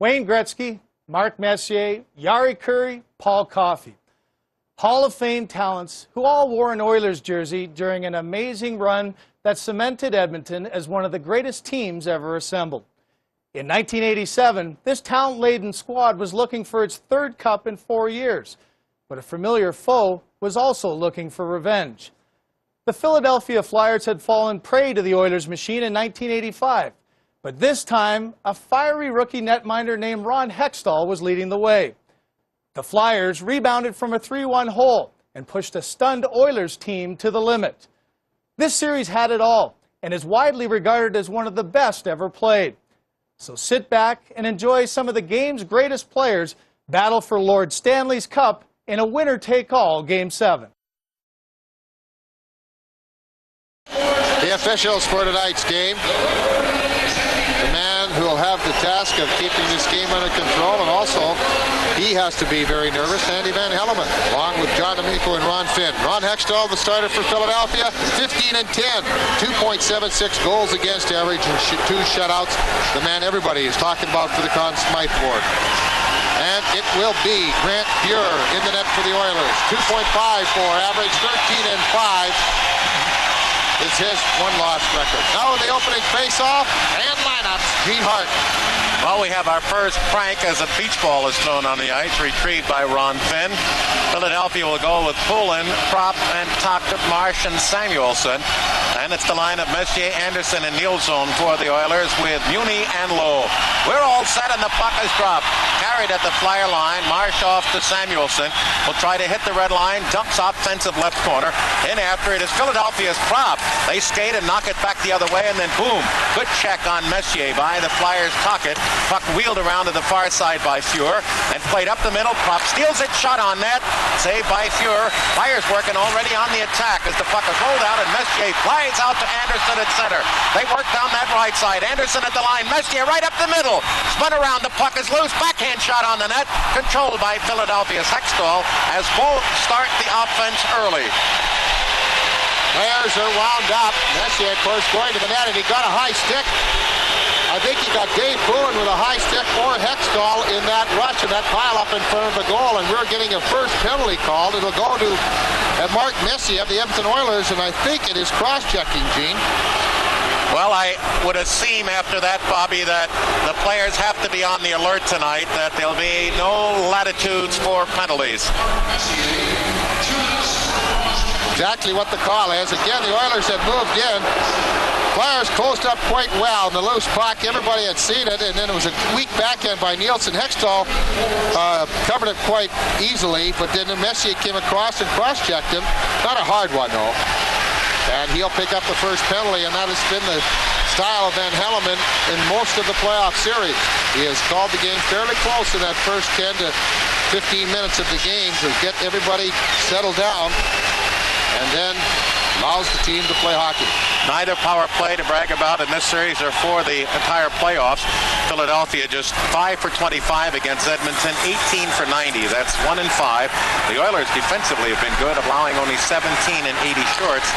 Wayne Gretzky, Mark Messier, Jari Kurri, Paul Coffey. Hall of Fame talents who all wore an Oilers jersey during an amazing run that cemented Edmonton as one of the greatest teams ever assembled. In 1987, this talent-laden squad was looking for its third cup in 4 years, but a familiar foe was also looking for revenge. The Philadelphia Flyers had fallen prey to the Oilers machine in 1985, but this time, a fiery rookie netminder named Ron Hextall was leading the way. The Flyers rebounded from a 3-1 hole and pushed a stunned Oilers team to the limit. This series had it all and is widely regarded as one of the best ever played. So sit back and enjoy some of the game's greatest players battle for Lord Stanley's Cup in a winner-take-all Game 7. The officials for tonight's game. The man who will have the task of keeping this game under control, and also he has to be very nervous, Andy Van Hellemond, along with John D'Amico and Ron Finn. Ron Hextall, the starter for Philadelphia, 15-10, 2.76 goals against average and 2 shutouts. The man everybody is talking about for the Conn Smythe Award. And it will be Grant Fuhr in the net for the Oilers. 2.54 average, 13-5. Is his one-loss record. Now the opening face-off and lineups. Gene Hart. Well, we have our first prank as a beach ball is thrown on the ice, retrieved by Ron Finn. Philadelphia will go with Poulin, Propp, and Tocchet, Marsh, and Samuelson. And it's the line of Messier, Anderson, and Nielsen for the Oilers with Muni and Lowe. We're all set and the puck is dropped. Carried at the Flyer line, Marsh off to Samuelson. Will try to hit the red line, dumps offensive left corner. In after it is Philadelphia's Propp. They skate and knock it back the other way, and then boom. Good check on Messier by the Flyers' Tocchet. Puck wheeled around to the far side by Fuhr and played up the middle. Propp steals it, shot on net. Saved by Fuhr. Flyers working already on the attack as the puck is rolled out, and Messier flies out to Anderson at center. They work down that right side. Anderson at the line. Messier right up the middle. Spun around. The puck is loose. Backhand shot on the net. Controlled by Philadelphia's Hextall as both start the offense early. Players are wound up. Messier, of course, going to the net, and he got a high stick. I think he got Dave Boone with a high stick or Hextall in that rush and that pile up in front of the goal, and we're getting a first penalty called. It'll go to Mark Messier of the Edmonton Oilers, and I think it is cross-checking, Gene. Well, I would assume after that, Bobby, that the players have to be on the alert tonight, that there'll be no latitudes for penalties. Exactly what the call is. Again, the Oilers had moved in. Flyers closed up quite well in the loose puck. Everybody had seen it, and then it was a weak backhand by Nielsen. Hextall covered it quite easily, but then Messier came across and cross-checked him. Not a hard one, though. And he'll pick up the first penalty, and that has been the style of Van Hellemond in most of the playoff series. He has called the game fairly close in that first 10 to 15 minutes of the game to get everybody settled down, and then allows the team to play hockey. Neither power play to brag about in this series or for the entire playoffs. Philadelphia just 5 for 25 against Edmonton, 18 for 90. That's 1 in 5. The Oilers defensively have been good, allowing only 17 and 80 shorts.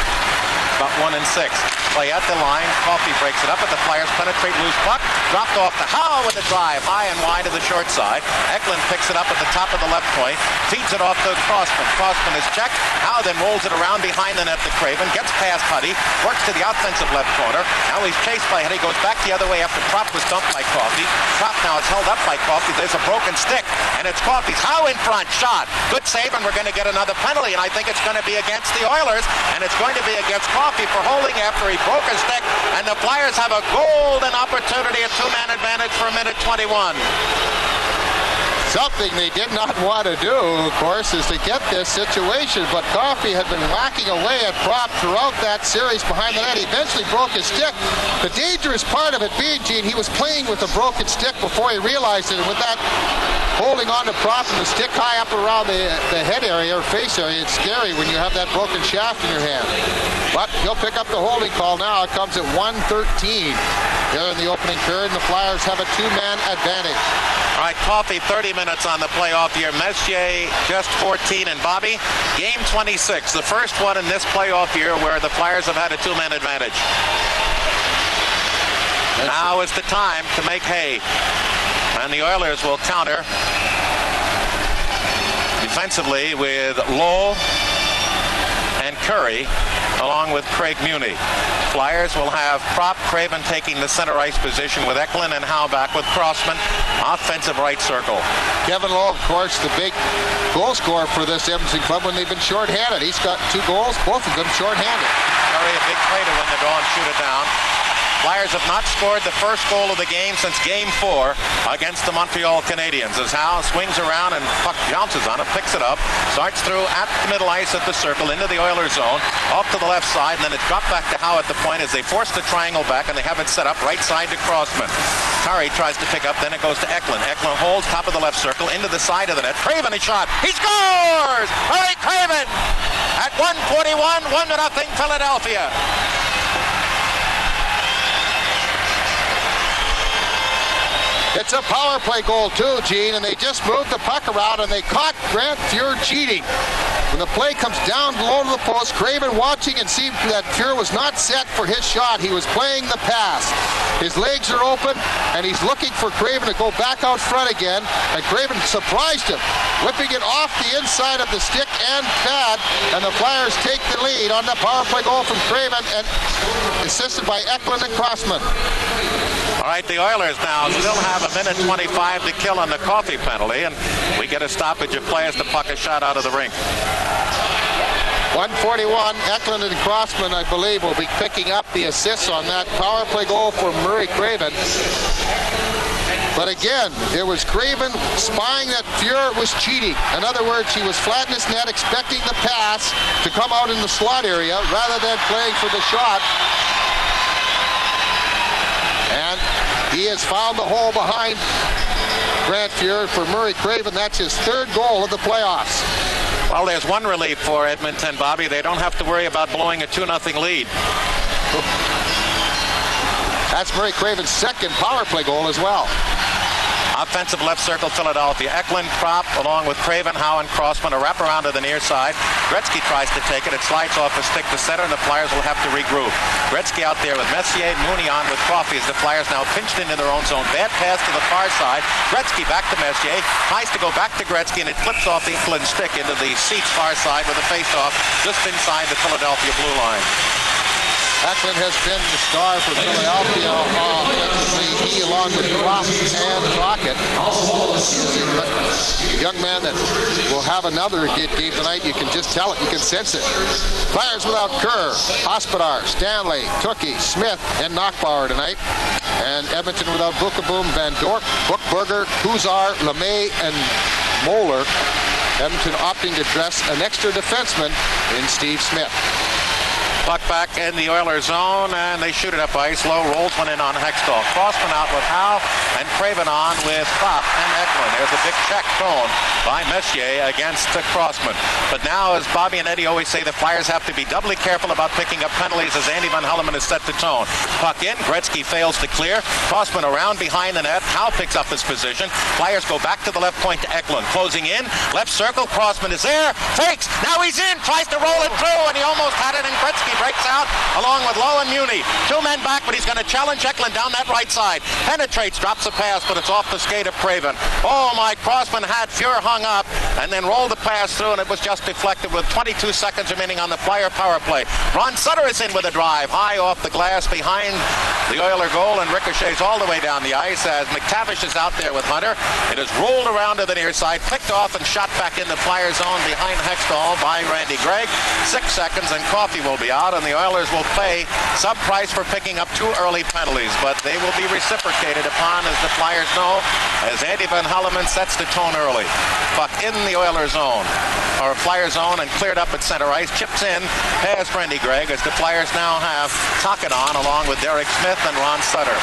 About 1 in 6. Play at the line. Coffey breaks it up, but the Flyers penetrate loose puck. Dropped off to Howe with a drive, high and wide to the short side. Eklund picks it up at the top of the left point. Feeds it off to Crossman. Crossman is checked. Howe then rolls it around behind the net to Craven. Gets past Huddy. Works to the offensive left corner. Now he's chased by Huddy. Goes back the other way after Propp was dumped by Coffey. Propp now is held up by Coffey. There's a broken stick, and it's Coffey's. Howe in front. Shot. Good save, and we're going to get another penalty, and I think it's going to be against the Oilers, and it's going to be against Coffey for holding after he broke his stick, and the Flyers have a golden opportunity, a 2-man advantage for a minute 21. Something they did not want to do, of course, is to get this situation, but Coffey had been whacking away at Propp throughout that series behind the net. He eventually broke his stick. The dangerous part of it being, Gene, he was playing with a broken stick before he realized it, and with that holding on to Propp and the stick high up around the head area or face area, it's scary when you have that broken shaft in your hand. But he'll pick up the holding call now. It comes at 1:13 here in the opening period, and the Flyers have a 2-man advantage. All right, Coffey 30 minutes on the playoff year. Messier just 14. And Bobby, game 26, the first one in this playoff year where the Flyers have had a 2-man advantage. Now is the time to make hay. And the Oilers will counter defensively with Lowe and Curry, along with Craig Muni. Flyers will have Prop, Craven taking the center ice position with Eklund and Howe back with Crossman, offensive right circle. Kevin Lowe, of course, the big goal scorer for this Edmonton club when they've been shorthanded. He's got 2 goals, both of them shorthanded. Curry, a big play to win the draw and shoot it down. Flyers have not scored the first goal of the game since Game 4 against the Montreal Canadiens. As Howe swings around and puck bounces on it, picks it up, starts through at the middle ice at the circle, into the Oilers zone, off to the left side, and then it's dropped back to Howe at the point as they force the triangle back, and they have it set up right side to Crossman. Curry tries to pick up, then it goes to Eklund. Eklund holds top of the left circle into the side of the net. Craven a shot. He scores! Murray Craven at 1:41, 1-0 Philadelphia. It's a power play goal too, Gene, and they just moved the puck around and they caught Grant Fuhr cheating. When the play comes down below to the post, Craven watching and seeing that Fuhr was not set for his shot. He was playing the pass. His legs are open, and he's looking for Craven to go back out front again, and Craven surprised him, whipping it off the inside of the stick and pad, and the Flyers take the lead on the power play goal from Craven, and assisted by Eklund and Crossman. All right, the Oilers now still have 1:25 to kill on the Coffey penalty, and we get a stoppage of play as the puck is shot out of the rink. 1:41, Eklund and Crossman, I believe, will be picking up the assists on that power play goal for Murray Craven. But again, it was Craven spying that Fuhr was cheating. In other words, he was flat in his net, expecting the pass to come out in the slot area rather than playing for the shot. And he has found the hole behind Grant Fuhr for Murray Craven. That's his 3rd goal of the playoffs. Well, there's one relief for Edmonton, Bobby. They don't have to worry about blowing a 2-0 lead. That's Murray Craven's 2nd power play goal as well. Offensive left circle, Philadelphia. Eklund, Prop, along with Craven, Howe, and Crossman, a wraparound to the near side. Gretzky tries to take it. It slides off his stick to center, and the Flyers will have to regroup. Gretzky out there with Messier, Mooney on with Coffey as the Flyers now pinched into their own zone. Bad pass to the far side. Gretzky back to Messier. Tries to go back to Gretzky, and it flips off the Eklund stick into the seats far side with a face-off just inside the Philadelphia blue line. Eklund has been the star for Philadelphia offensively. He, along with Prop and Crockett, a young man that will have another good game tonight. You can just tell it. You can sense it. Flyers without Kerr, Hospodar, Stanley, Tookie, Smith, and Knockbauer tonight. And Edmonton without Bookeboom, Van Dorp, Bookberger, Kuzar, LeMay, and Moeller. Edmonton opting to dress an extra defenseman in Steve Smith. Puck back in the Oilers zone, and they shoot it up ice. Low rolls one in on Hextall. Crossman out with Howe, and Craven on with Prop and Eklund. There's a big check thrown by Messier against Crossman. But now, as Bobby and Eddie always say, the Flyers have to be doubly careful about picking up penalties as Andy Van Hulleman has set the tone. Puck in, Gretzky fails to clear. Crossman around behind the net. Howe picks up his position. Flyers go back to the left point to Eklund. Closing in, left circle. Crossman is there. Fakes. Now he's in. Tries to roll it through, and he almost had it, and Gretzky breaks out along with Lowe and Muni. 2 men back, but he's going to challenge Eklund down that right side. Penetrates, drops a pass, but it's off the skate of Craven. Oh my, Crossman had Fuhr hung up and then rolled the pass through, and it was just deflected with 22 seconds remaining on the Flyer power play. Ron Sutter is in with a drive, high off the glass behind the Oiler goal, and ricochets all the way down the ice as McTavish is out there with Hunter. It is rolled around to the near side, picked off and shot back in the Flyer zone behind Hextall by Randy Gregg. 6 seconds and Coffey will be out, and the Oilers will pay some price for picking up 2 early penalties, but they will be reciprocated upon, as the Flyers know, as Andy Van Hulleman sets the tone early. Puck in the Oilers zone, or Flyer zone, and cleared up at center ice. Chips in past Randy Gregg as the Flyers now have Tocchet on along with Derek Smith and Ron Sutter.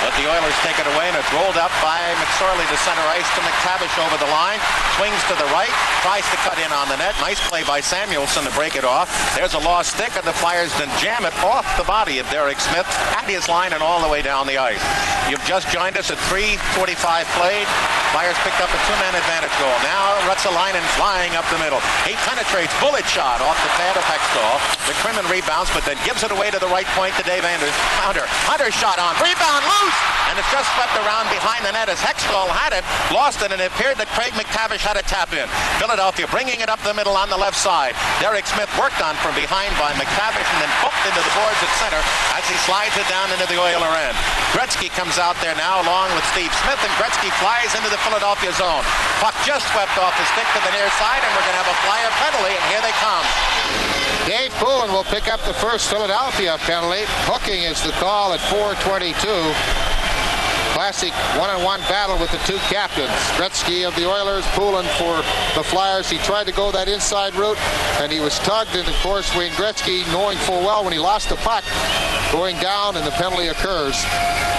Let the Oilers take it away, and it's rolled up by McSorley to center ice to McTavish over the line. Swings to the right, tries to cut in on the net. Nice play by Samuelson to break it off. There's a lost stick, and the Flyers then jam it off the body of Derek Smith at his line and all the way down the ice. You've just joined us at 3:45 played. Flyers picked up a 2-man advantage goal. Now Ruotsalainen flying up the middle. He penetrates, bullet shot off the pad of Hextall. McCrimmon rebounds, but then gives it away to the right point to Dave Anders. Hunter shot on, rebound loose, and it's just swept around behind the net as Hextall had it, lost it, and it appeared that Craig McTavish had a tap in. Philadelphia bringing it up the middle on the left side. Derek Smith worked on from behind by McTavish and then bumped into the boards at center as he slides it down into the Oiler end. Gretzky comes out there now along with Steve Smith, and Gretzky flies into the Philadelphia zone. Puck just swept off the stick to the near side, and we're going to have a Flyer penalty, and here they come. Dave Poulin will pick up the first Philadelphia penalty. Hooking is the call at 4:22. Classic one-on-one battle with the two captains. Gretzky of the Oilers, Poulin for the Flyers. He tried to go that inside route, and he was tugged. And of course, Wayne Gretzky, knowing full well when he lost the puck, going down, and the penalty occurs.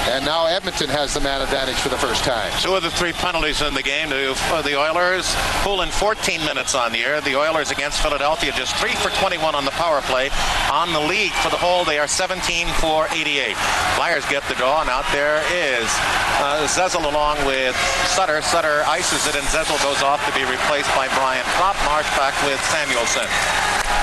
And now Edmonton has the man advantage for the first time. 2 of the 3 penalties in the game for the Oilers. Poulin 14 minutes on the air. The Oilers against Philadelphia just 3 for 21 on the power play. On the league for the whole, they are 17 for 88. Flyers get the draw, and out there is Zezel along with Sutter. Sutter ices it, and Zezel goes off to be replaced by Brian Propp. Marsh back with Samuelson.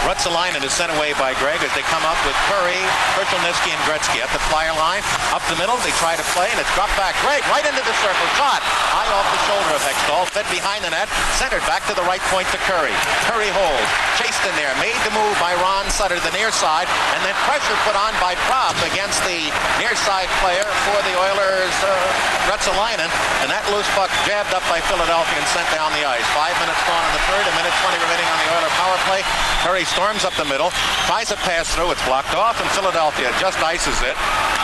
Rutsalainen is sent away by Gregg as they come up with Curry, Herschelnitsky, and Gretzky at the Flyer line. Up the middle, they try to play, and it's dropped back. Gregg right into the circle. Shot high off the shoulder of Hextall. Fed behind the net. Centered back to the right point to Curry. Curry holds. Chased in there. Made the move by Ron Sutter to the near side. And then pressure put on by Propp against the near side player for the Oilers, Rutsalainen. And that loose puck jabbed up by Philadelphia and sent down the ice. 5 minutes gone in the third. 1:20 remaining on the Oiler power play. Curry storms up the middle, tries a pass through, it's blocked off, and Philadelphia just ices it.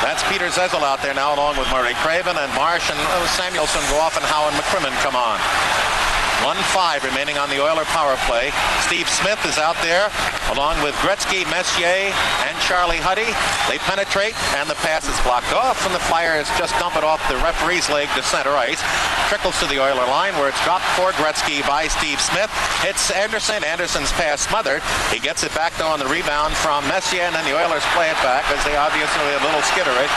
That's Peter Zezel out there now along with Murray Craven, and Marsh and Samuelson go off, and Howe and McCrimmon come on. 1:05 remaining on the Oiler power play. Steve Smith is out there along with Gretzky, Messier, and Charlie Huddy. They penetrate, and the pass is blocked off, and the Flyers just dump it off the referee's leg to center ice. Trickles to the Oiler line where it's dropped for Gretzky by Steve Smith. Hits Anderson. Anderson's pass smothered. He gets it back though on the rebound from Messier, and then the Oilers play it back as they obviously a little skittery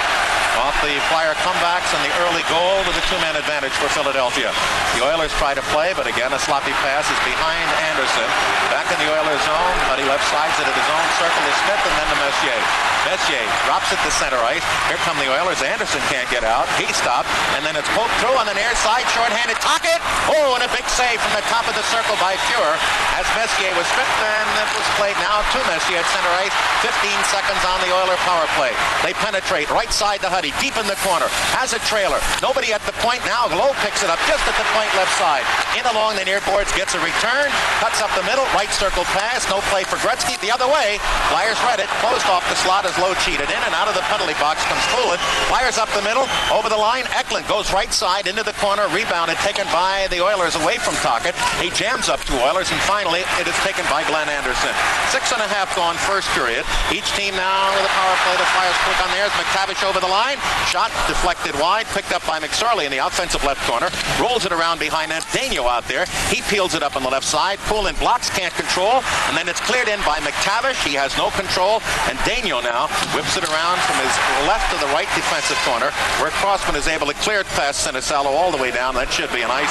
off the Flyer comebacks and the early goal with a 2-man advantage for Philadelphia. The Oilers try to play, but again, a sloppy pass is behind Anderson. Back in the Oilers zone, but he left sides it at his own circle to Smith and then to Messier. Messier drops it to center ice. Here come the Oilers. Anderson can't get out. He stopped, and then it's poked through on the near side. Shorthanded. Tocchet! Oh, and a big save from the top of the circle by Fuhrer as Messier was stripped, and it was played now to Messier at center ice. 15 seconds on the Oiler power play. They penetrate right side to Huddy, deep in the corner. Has a trailer. Nobody at the point now. Lowe picks it up just at the point left side. In along the near boards, gets a return. Cuts up the middle. Right circle pass. No play for Gretzky. The other way. Flyers read it. Closed off the slot as Lowe cheated in, and out of the penalty box comes Poulin. Flyers up the middle. Over the line. Eklund goes right side into the corner. Rebounded. Taken by the Oilers away from Tocchet. He jams up to Oilers, and finally it is taken by Glenn Anderson. 6.5 gone first period. Each team now with a power play. The Flyers quick on theirs. McTavish over the line. Shot deflected wide. Picked up by McSorley in the offensive left corner. Rolls it around behind that. Daigneault out there. He peels it up on the left side. Poulin blocks, can't control. And then it's cleared in by McTavish. He has no control. And Daigneault now whips it around from his left to the right defensive corner, where Crossman is able to clear it past Sinisalo all the way down. That should be an icing.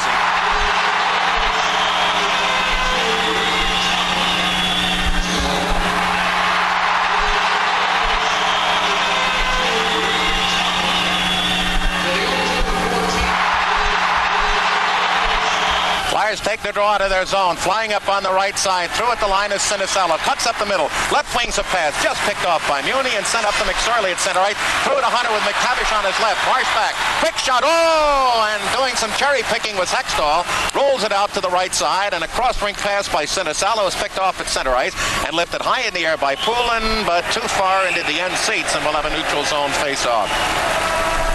Flyers take the draw out of their zone. Flying up on the right side. Through at the line is Sinisalo. Cuts up the middle. Left wing's a pass. Just picked off by Muni and sent up to McSorley at center right. Through to Hunter with McTavish on his left. Marsh back. Quick shot. Oh! And doing some cherry picking was Hextall. Rolls it out to the right side. And a cross-rink pass by Sinisalo is picked off at center ice and lifted high in the air by Poulin, but too far into the end seats, and we'll have a neutral zone face-off.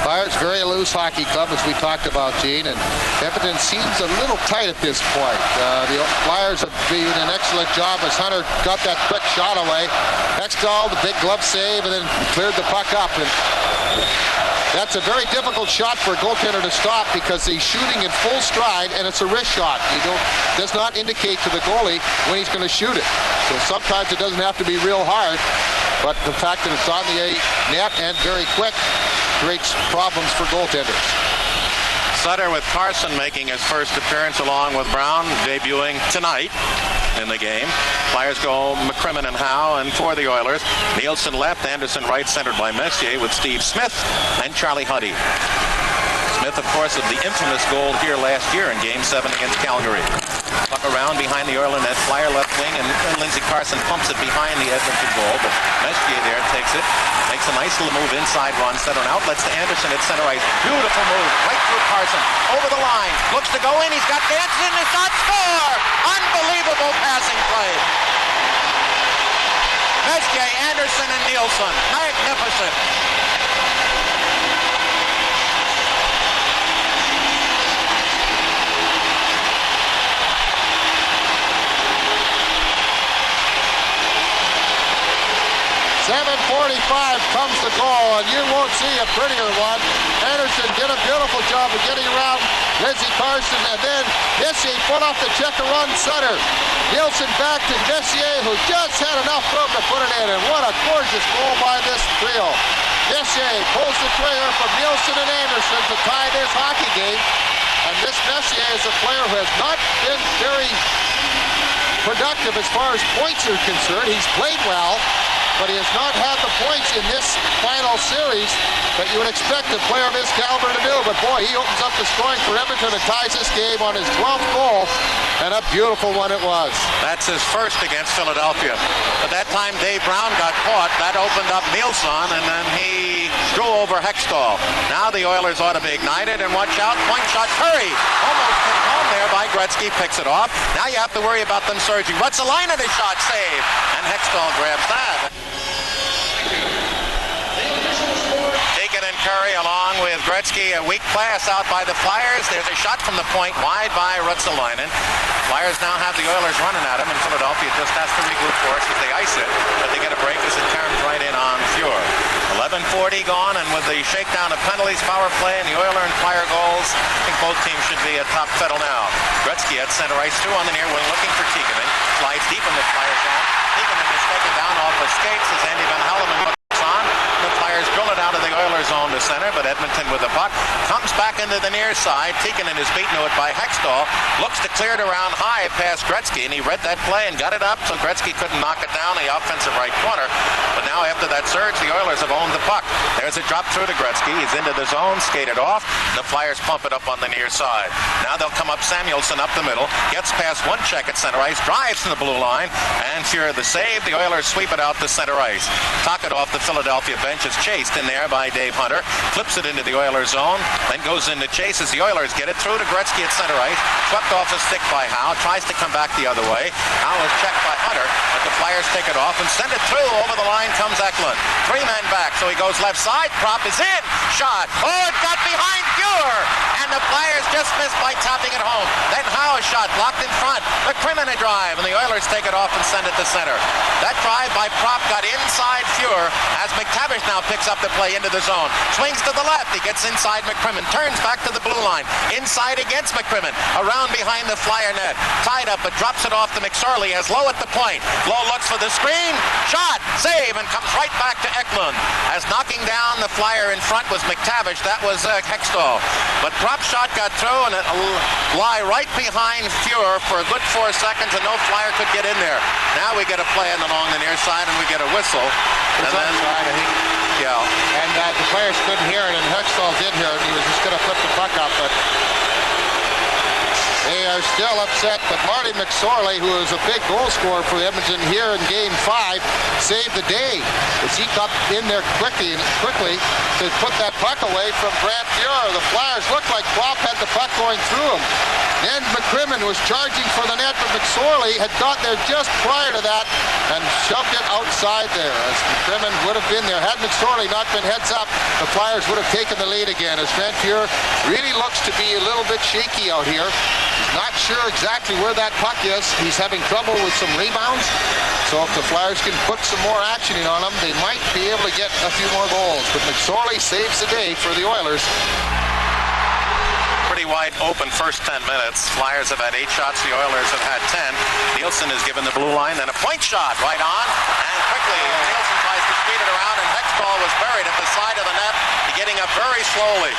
Flyers, very loose hockey club, as we talked about, Gene, and Edmonton seems a little tight at this point. The Flyers have been an excellent job as Hunter got that quick shot away. Hextall, the big glove save, and then cleared the puck up. And that's a very difficult shot for a goaltender to stop because he's shooting in full stride, and it's a wrist shot. Does not indicate to the goalie when he's going to shoot it. So sometimes it doesn't have to be real hard, but the fact that it's on the net and very quick creates problems for goaltenders. Sutter with Carson making his first appearance along with Brown, debuting tonight in the game. Flyers go McCrimmon and Howe, and for the Oilers, Nielsen left, Anderson right, centered by Messier with Steve Smith and Charlie Huddy. of course, of the infamous goal here last year in Game 7 against Calgary. Puck around behind the Oiler net, flyer left wing, and Lindsey Carson pumps it behind the Edmonton goal, but Messier there takes it, makes a nice little move inside, Ron center, and outlets to Anderson at center ice. Beautiful move, right through Carson, over the line, looks to go in, he's got Danson in the shot, score! Unbelievable passing play. Messier, Anderson, and Nielsen, magnificent. .745 comes the goal, and you won't see a prettier one. Anderson did a beautiful job of getting around Lindsey Carson, and then Messier put off the check and run center. Nielsen back to Messier, who just had enough room to put it in, and what a gorgeous goal by this trio. Messier pulls the trigger from Nielsen and Anderson to tie this hockey game, and this Messier is a player who has not been very productive as far as points are concerned. He's played well, but he has not had the points in this final series that you would expect a player of his caliber to do. But boy, he opens up the scoring for Edmonton and ties this game on his 12th goal, and a beautiful one it was. That's his first against Philadelphia. But that time Dave Brown got caught. That opened up Nielsen, and then he drew over Hextall. Now the Oilers ought to be ignited, and watch out, point shot, Curry. Almost hit home there by Gretzky, picks it off. Now you have to worry about them surging. What's the line of the shot? Save. And Hextall grabs that. And Curry along with Gretzky, a weak pass out by the Flyers. There's a shot from the point wide by Ruotsalainen. Flyers now have the Oilers running at him, and Philadelphia just has to regroup for us as they ice it, but they get a break as it turns right in on Fuhr. 11:40 gone, and with the shakedown of penalties, power play, and the Oiler and Fire goals, I think both teams should be at top fiddle now. Gretzky at center ice, 2 on the near wing, looking for Tiedemann. Slides deep in the Flyers zone. Tiedemann is taken down off the skates as Andy Van Helleman looks on. The Flyers drill it out of the Oilers zone to center, but Edmonton with the puck comes back into the near side. Tikkanen is beaten to it by Hextall. Looks to clear it around high past Gretzky, and he read that play and got it up, so Gretzky couldn't knock it down the offensive right corner. But now after that surge, the Oilers have owned the puck. There's a drop through to Gretzky. He's into the zone, skated off. The Flyers pump it up on the near side. Now they'll come up Samuelson up the middle. Gets past one check at center ice. Drives to the blue line. And Fuhr the save. The Oilers sweep it out to center ice. Tock it off the Philadelphia bench. Is chased in there by Dave Hunter. Flips it into the Oilers zone. Then goes into chase as the Oilers get it through to Gretzky at center ice. Swept off a stick by Howe. Tries to come back the other way. Howe is checked by Hunter. But the Flyers take it off and send it through. Over the line comes Eklund. 3 men back. So he goes left side. Prop is in. Shot. Oh, it got behind Fuhr. And the Flyers just missed by tapping it home. Then Howe's shot blocked in front. McCrimmon a drive. And the Oilers take it off and send it to center. That drive by Prop got inside Fuhr as McTavish now picks up the play into the zone. Swings to the left. He gets inside McCrimmon. Turns back to the blue line. Inside against McCrimmon. Around behind the Flyer net. Tied up, but drops it off to McSorley as Lowe at the point. Lowe looks for the screen. Shot. Save. And comes right back to Eklund. As knocking down the Flyer in front was McTavish. That was Hextall. But Prop shot got through, and it lie right behind Fuhr for a good 4 seconds, and no Flyer could get in there. Now we get a play along the near side, and we get a whistle. It's offside, I think. Yeah. And the players couldn't hear it, and Hextall's in here, and he was just going to flip the puck up, but they are still upset. But Marty McSorley, who is a big goal scorer for Edmonton here in Game 5, saved the day as he got in there quickly to put that puck away from Brant Fuhr. The Flyers looked like Prop had the puck going through him. Then McCrimmon was charging for the net, but McSorley had got there just prior to that and shoved it outside there. As McCrimmon would have been there, had McSorley not been heads up, the Flyers would have taken the lead again. As Brant Fuhr really looks to be a little bit shaky out here. He's not sure exactly where that puck is. He's having trouble with some rebounds. So if the Flyers can put some more action in on him, they might be able to get a few more goals. But McSorley saves the day for the Oilers. Pretty wide open first 10 minutes. Flyers have had 8 shots. The Oilers have had 10. Nielsen is given the blue line, then a point shot right on. And quickly, Nielsen tries to speed it around, and Hextall was buried at the side of the net, getting up very slowly.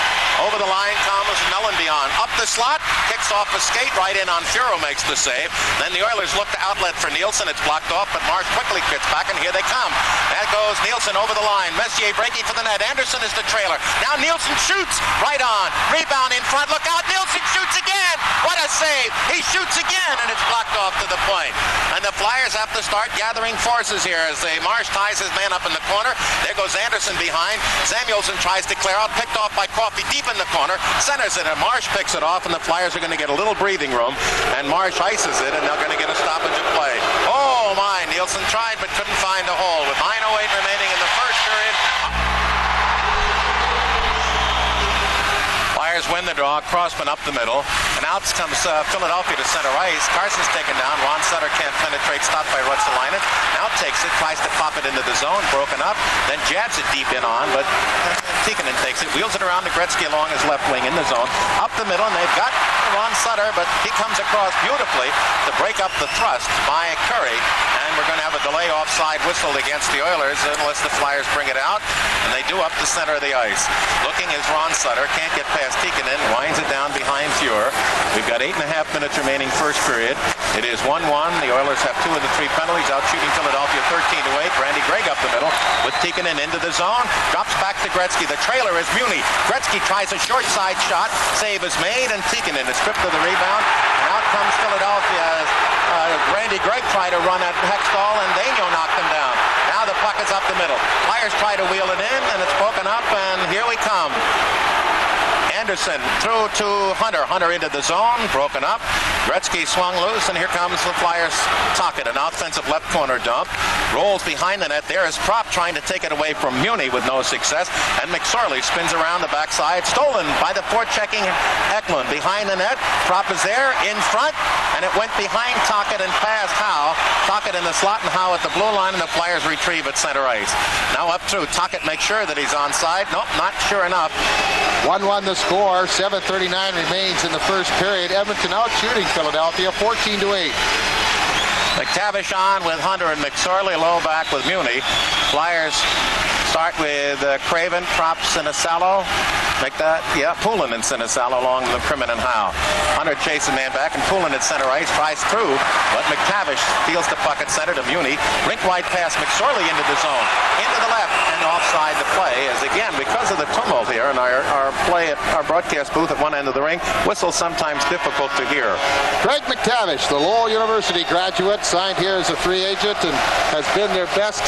Over the line comes Mellenbion. Up the slot, kicks off a skate right in on Furo, makes the save. Then the Oilers look to outlet for Nielsen. It's blocked off, but Marsh quickly gets back, and here they come. That goes Nielsen over the line. Messier breaking for the net. Anderson is the trailer. Now Nielsen shoots right on. Rebound in front. Look out. Nielsen shoots again. What a save. He shoots again, and it's blocked off to the point. And the Flyers have to start gathering forces here as Marsh ties his man up in the corner. There goes Anderson behind. Samuelson tries to clear out. Picked off by Coffey deep in the corner. Centers it, and Marsh picks it off, and the Flyers are going to get a little breathing room. And Marsh ices it, and they're going to get a stoppage of play. Oh, my. Nielsen tried but couldn't find a hole. With 9:08 remaining in the first period. Flyers win the draw. Crossman up the middle. And out comes Philadelphia to center ice. Carson's taken down. Ron Sutter can't penetrate. Stopped by Ruotsalainen. Now takes it. Tries to pop it into the zone. Broken up. Then jabs it deep in on. But Tikkanen takes it. Wheels it around to Gretzky along his left wing in the zone. Up the middle. And they've got Ron Sutter. But he comes across beautifully to break up the thrust by Curry. And we're going to have a delay offside whistled against the Oilers unless the Flyers bring it out. And they do up the center of the ice. Looking is Ron Sutter. Can't get past Tikkanen. Winds it down behind Fuhr. We've got 8.5 minutes remaining first period. It is 1-1. The Oilers have 2 of the 3 penalties. Out shooting Philadelphia 13-8. Randy Gregg up the middle with Tikkanen into the zone. Drops back to Gretzky. The trailer is Muni. Gretzky tries a short side shot. Save is made, and Tikkanen is stripped of the rebound. And out comes Philadelphia. Randy Gregg tried to run at Hextall, and Daigneault knocked him down. Now the puck is up the middle. Flyers try to wheel it in, and it's broken up, and here we come. Anderson through to Hunter. Hunter into the zone, broken up. Gretzky swung loose, and here comes the Flyers' Tocchet, an offensive left corner dump. Rolls behind the net. There is Propp trying to take it away from Muni with no success. And McSorley spins around the backside. Stolen by the forechecking Eklund. Behind the net. Propp is there, in front, and it went behind Tocchet and past Howe. Tocchet in the slot and Howe at the blue line, and the Flyers retrieve at center ice. Now up through. Tocchet makes sure that he's onside. Nope, not sure enough. 1-1 the score. 7:39 remains in the first period. Edmonton out shooting Philadelphia 14-8. McTavish on with Hunter and McSorley. Low back with Muni. Flyers start with Craven, Propp, Sinisalo. Make that, Poulin and Sinisalo along with Crimmon and Howe. Hunter chases man back, and Poulin at center ice tries through, but McTavish steals the puck at center to Muni. Rink wide pass, McSorley into the zone, into the left, and offside the play. As again, because of the tumult here in our play at our broadcast booth at one end of the rink, whistle sometimes difficult to hear. Greg McTavish, the Lowell University graduate, signed here as a free agent and has been their best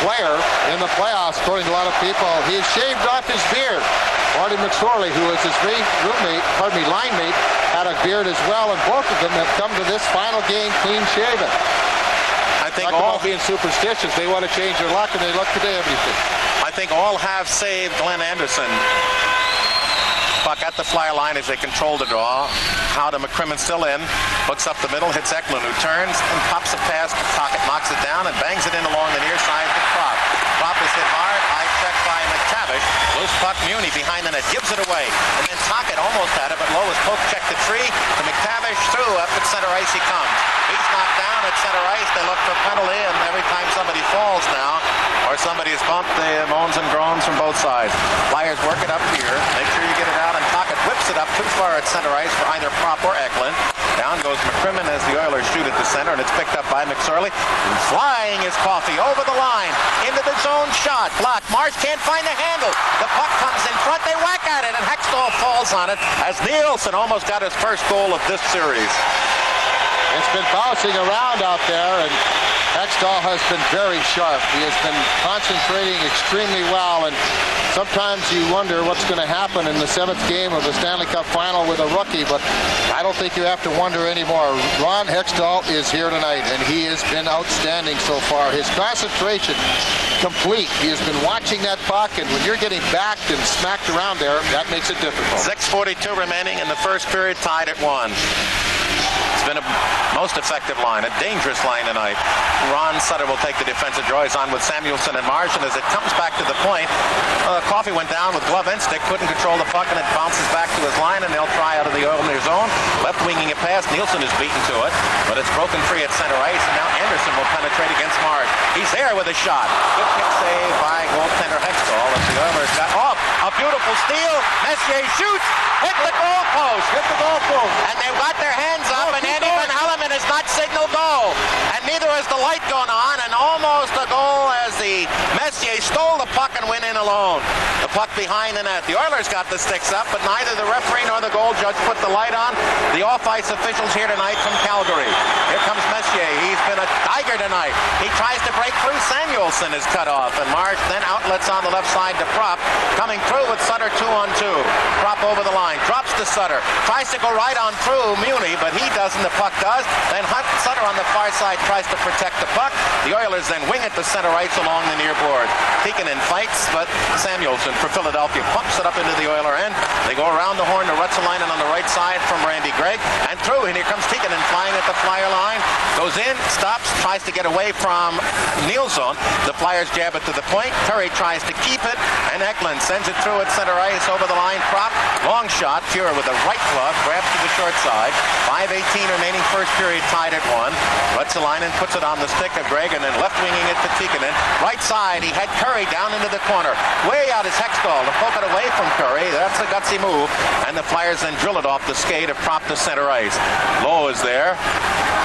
player in the playoffs, according to a lot of people. He has shaved off his beard. Marty McSorley, who is his line mate, had a beard as well, and both of them have come to this final game clean shaven. I think Talk all about being superstitious. They want to change their luck, and they look today everything. I think all have saved Glenn Anderson. Puck at the Flyer line as they control the draw. How to McCrimmon still in. Hooks up the middle, hits Eklund, who turns and pops a pass to Tocchet, knocks it down and bangs it in along the near side to Propp. Propp is hit hard. High check by McTavish. Loose puck, Muni behind the net, gives it away. And then Tocchet almost had it, but Lowe is poke check to three. To McTavish through. Up at center ice he comes. He's knocked down at center ice. They look for penalty, and every time somebody falls now, or somebody is bumped, the moans and groans from both sides. Flyers work it up here. Make sure you get it out, and Tocchet whips it up too far at center ice for either Propp or Eklund. Down goes McCrimmon as the Oilers shoot at the center, and it's picked up by McSorley. And flying is Coffey over the line. Into the zone shot. Blocked. Marsh can't find the handle. The puck comes in front. They whack at it, and Hextall falls on it as Nielsen almost got his first goal of this series. It's been bouncing around out there, and Hextall has been very sharp. He has been concentrating extremely well, and sometimes you wonder what's going to happen in the 7th game of the Stanley Cup Final with a rookie, but I don't think you have to wonder anymore. Ron Hextall is here tonight, and he has been outstanding so far. His concentration complete. He has been watching that puck, and when you're getting backed and smacked around there, that makes it difficult. 6:42 remaining in the first period, tied at 1. It's been a most effective line, a dangerous line tonight. Ron Sutter will take the defensive draw. He's on with Samuelson and Marsh, and as it comes back to the point, Coffey went down with glove and stick, couldn't control the puck, and it bounces back to his line, and they'll try out of the Oilers zone. Left winging it past. Nielsen is beaten to it, but it's broken free at center ice, and now Anderson will penetrate against Marsh. He's there with a shot. Good kick save by goaltender Hextall as the Oilers got off. A beautiful steal. Messier shoots, hit the goal post. And they've got their hands up, and Andy Van Helleman has not signaled goal. And neither has the light gone on, and almost a goal as the Messier stole the puck and went in alone. The puck behind the net. The Oilers got the sticks up, but neither the referee nor the goal judge put the light on. The off-ice officials here tonight from Calgary. Here comes Messier. He's been a tiger tonight. He tries to break through. Samuelson is cut off, and Marsh then outlets on the left side to Prop. Coming through with Sutter 2-on-2. Prop over the line. Drops to Sutter. Tries to go right on through Muni, but he doesn't. The puck does. Then Sutter on the far side tries to protect the puck. The Oilers then wing it to center ice along the near board. Tikkanen fights, but Samuelson for Philadelphia pumps it up into the Oiler end. They go around the horn to Ruotsalainen on the right side from Randy Gregg. And through, and here comes Tikkanen flying at the flyer line. Goes in, stops, tries to get away from Nielsen. The Flyers jab it to the point. Curry tries to keep it, and Eklund sends it through at center ice over the line. Prop, long shot. Fuhrer with the right glove, grabs to the short side. 5:18 remaining first period, tied at 1. Ruotsalainen puts it on the stick of Gregg, and then left winging it to Tikkanen. Right side, he had Curry down into the corner. Way out is Hextall to poke it away from Curry. That's a gutsy move, and the Flyers then drill it off the skate of Prop to center ice. Lowe is there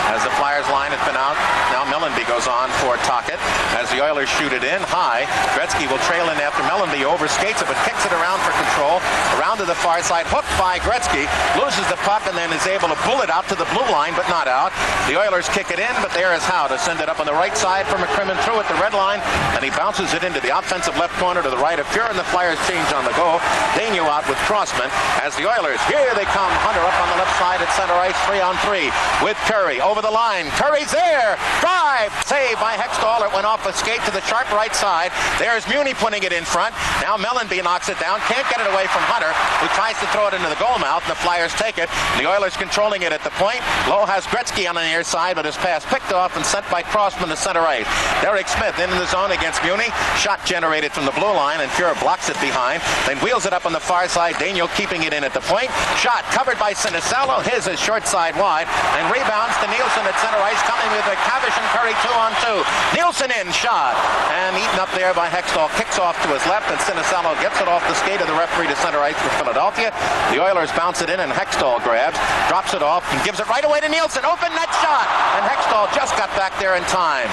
as the Flyers line has been out. Now Mellanby goes on for Tocchet as the Oilers shoot it in high. Gretzky will trail in after Mellanby, overskates it but kicks it around for control. Around to the far side, hooked by Gretzky, loses the puck and then is able to pull it out to the blue line but not out. The Oilers kick it in, but there is Howe to send it up on the right side for McCrimmon through at the red line, and he bounces it into the offensive left corner to the right of Fuhrer, and the Flyers change on the go. Daigneault out with Crossman as the Oilers, here they come. Hunter up on the left side at center ice, 3-on-3 with Curry over the line. Curry's there, drive, save by Hextall. It went off a skate to the sharp right side. There's Muni putting it in front. Now Mellanby knocks it down, can't get it away from Hunter, who tries to throw it into the goal mouth, and the Flyers take it. The Oilers controlling it at the point. Lowe has Gretzky on the near side, but his pass picked off and sent by Crossman to center ice. Derek Smith in the zone against Muni. Shot generated from the blue line, and Fuhrer blocks it behind. Then wheels it up on the far side. Daigneault keeping it in at the point. Shot covered by Sinicello. His is short side wide, and rebounds to Nielsen at center ice, coming with McTavish and Curry 2-on-2. Nielsen in, shot, and eaten up there by Hextall. Kicks off to his left, and Sinicello gets it off the skate of the referee to center ice for Philadelphia. The Oilers bounce it in, and Hextall grabs, drops it off, and gives it right away to Nielsen. Open net shot, and Hextall just got back there in time,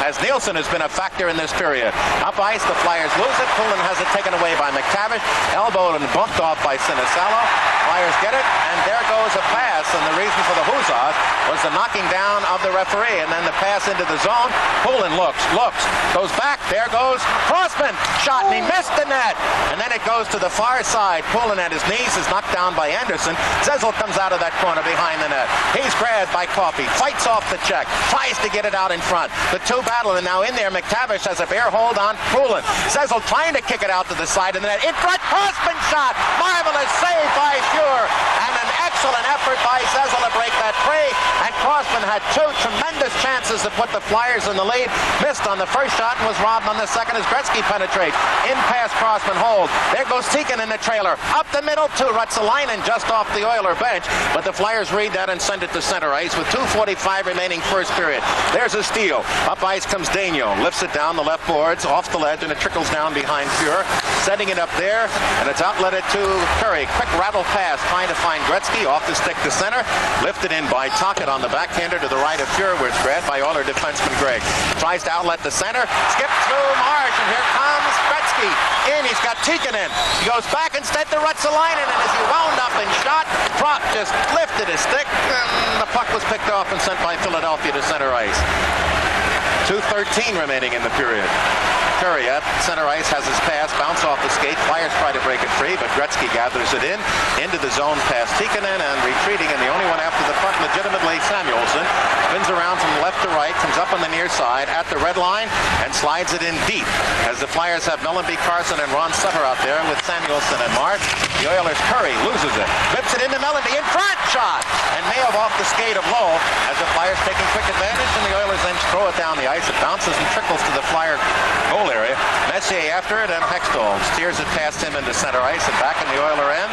as Nielsen has been a factor in this period. Up ice, the Flyers lose it. Poulin has it taken away by McTavish, elbowed and bumped off by Sinicello. Flyers get it, and there goes a pass, and the reason for the huzzah was the knocking down of the referee, and then the pass into the zone. Poulin looks, goes back, there goes Crossman, shot, and he missed the net, and then it goes to the far side. Poulin at his knees is knocked down by Anderson. Zezel comes out of that corner behind the net. He's grabbed by Coffey, fights off the check, tries to get it out in front. The two battle, and now in there, McTavish has a bare hold on Poulin. Zezel trying to kick it out to the side of the net. In front, Crossman shot, marvelous save by Fuhrer, and an excellent effort by Zezel to break that free, and Crossman had two tremendous chances to put the Flyers in the lead. Missed on the first shot and was robbed on the second as Gretzky penetrates. In pass, Crossman hold. There goes Tikkanen in the trailer. Up the middle to Ruotsalainen just off the Oiler bench, but the Flyers read that and send it to center ice with 2:45 remaining first period. There's a steal. Up ice comes Daigneault. Lifts it down the left boards, off the ledge, and it trickles down behind Fuhrer. Setting it up there, and it's outletted to Curry. Quick rattle pass, trying to find Gretzky off the stick to center. Lifted in by Tocchet on the backhander to the right of Fuhrer, where it's grabbed by Oiler defenseman Gregg. Tries to outlet the center, skip through Marsh, and here comes Gretzky. In, he's got Tikkanen. He goes back instead to Ruotsalainen, and as he wound up and shot, Prop just lifted his stick, and the puck was picked off and sent by Philadelphia to center ice. 2:13 remaining in the period. Curry at center ice has his pass, bounce off the skate. Flyers try to break it free, but Gretzky gathers it in, into the zone past Tikkanen, and retreating, and the only one after the puck legitimately, Samuelson. Spins around from left to right, comes up on the near side at the red line, and slides it in deep. As the Flyers have Mellanby, Carson, and Ron Sutter out there with Samuelson and Marsh. The Oilers, Curry loses it. Whips it into Mellanby, in front, shot! And Mayow off the skate of Lowe, as the Flyers taking quick advantage, and the Oilers then throw it down the ice. It bounces and trickles to the Flyer goal area. Messier after it, and Hextall steers it past him into center ice and back in the Oiler end,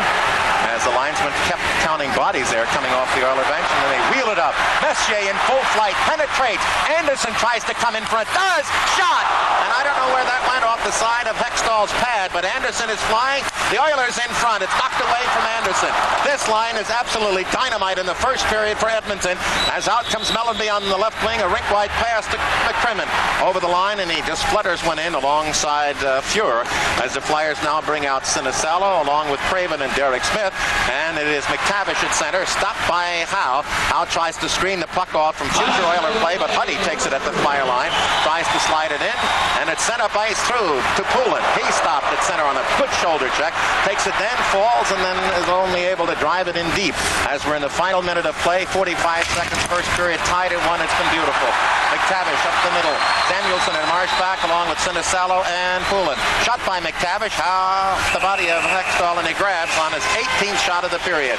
as the linesman kept counting bodies there coming off the Oiler bench, and then they wheel it up. Messier in full flight, penetrates. Anderson tries to come in front, does, shot! And I don't know where that went, off the side of Hextall Hextall's pad, but Anderson is flying. The Oilers in front. It's knocked away from Anderson. This line is absolutely dynamite in the first period for Edmonton, as out comes Mellanby on the left wing, a rink-wide pass to McCrimmon over the line, and he just flutters one in alongside Fuhr, as the Flyers now bring out Sinicello along with Craven and Derek Smith, and it is McTavish at center, stopped by Howe. Howe tries to screen the puck off from future Oiler play, but Huddy takes it at the Flyer line, tries to slide it in, and it's sent up ice through to Poulin. He stopped at center on a good shoulder check, takes it then, falls, and then is only able to drive it in deep. As we're in the final minute of play, 45 seconds, first period, tied at 1. It's been beautiful. McTavish up the middle. Samuelson and Marsh back along with Sinicello and Poulin. Shot by McTavish, off the body of Hextall, and he grabs on his 18th shot of the period.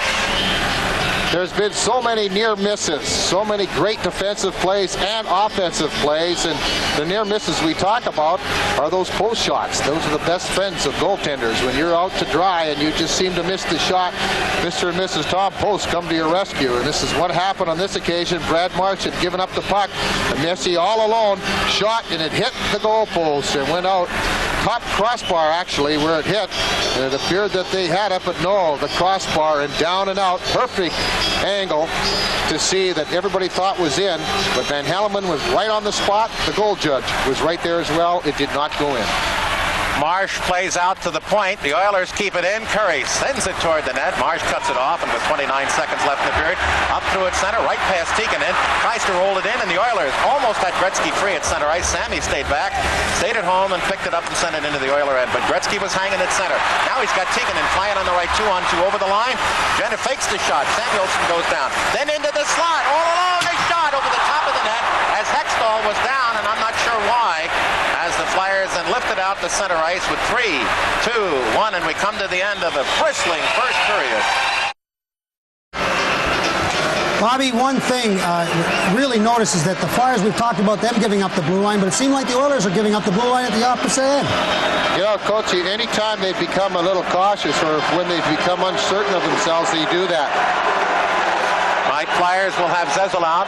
There's been so many near misses, so many great defensive plays and offensive plays, and the near misses we talk about are those post shots. Those are the best friends of goaltenders. When you're out to dry and you just seem to miss the shot, Mr. and Mrs. Tom Post come to your rescue, and this is what happened on this occasion. Brad Marsh had given up the puck, and Messier all alone shot, and it hit the goalpost and went out top crossbar, actually, where it hit, and it appeared that they had it, but no, the crossbar and down and out. Perfect angle to see that everybody thought was in, but Van Helleman was right on the spot. The goal judge was right there as well. It did not go in. Marsh plays out to the point. The Oilers keep it in. Curry sends it toward the net. Marsh cuts it off, and with 29 seconds left in the period, up through at center, right past Tikkanen, tries to roll it in, and the Oilers almost had Gretzky free at center ice. Sammy stayed back, stayed at home, and picked it up and sent it into the Oiler end, but Gretzky was hanging at center. Now he's got Tikkanen flying on the right 2-on-2 over the line. Jenner fakes the shot. Samuelson goes down. Then into the slot. All along, a shot over the top of the net as Hextall was down, and I'm not sure why, as the Flyers then lifted out to center ice with 3, 2, 1, and we come to the end of a bristling first period. Bobby, one thing really notices that the Flyers, we've talked about them giving up the blue line, but it seemed like the Oilers are giving up the blue line at the opposite end. You know, Coach, anytime they become a little cautious or when they become uncertain of themselves, they do that. My Flyers will have Zezel out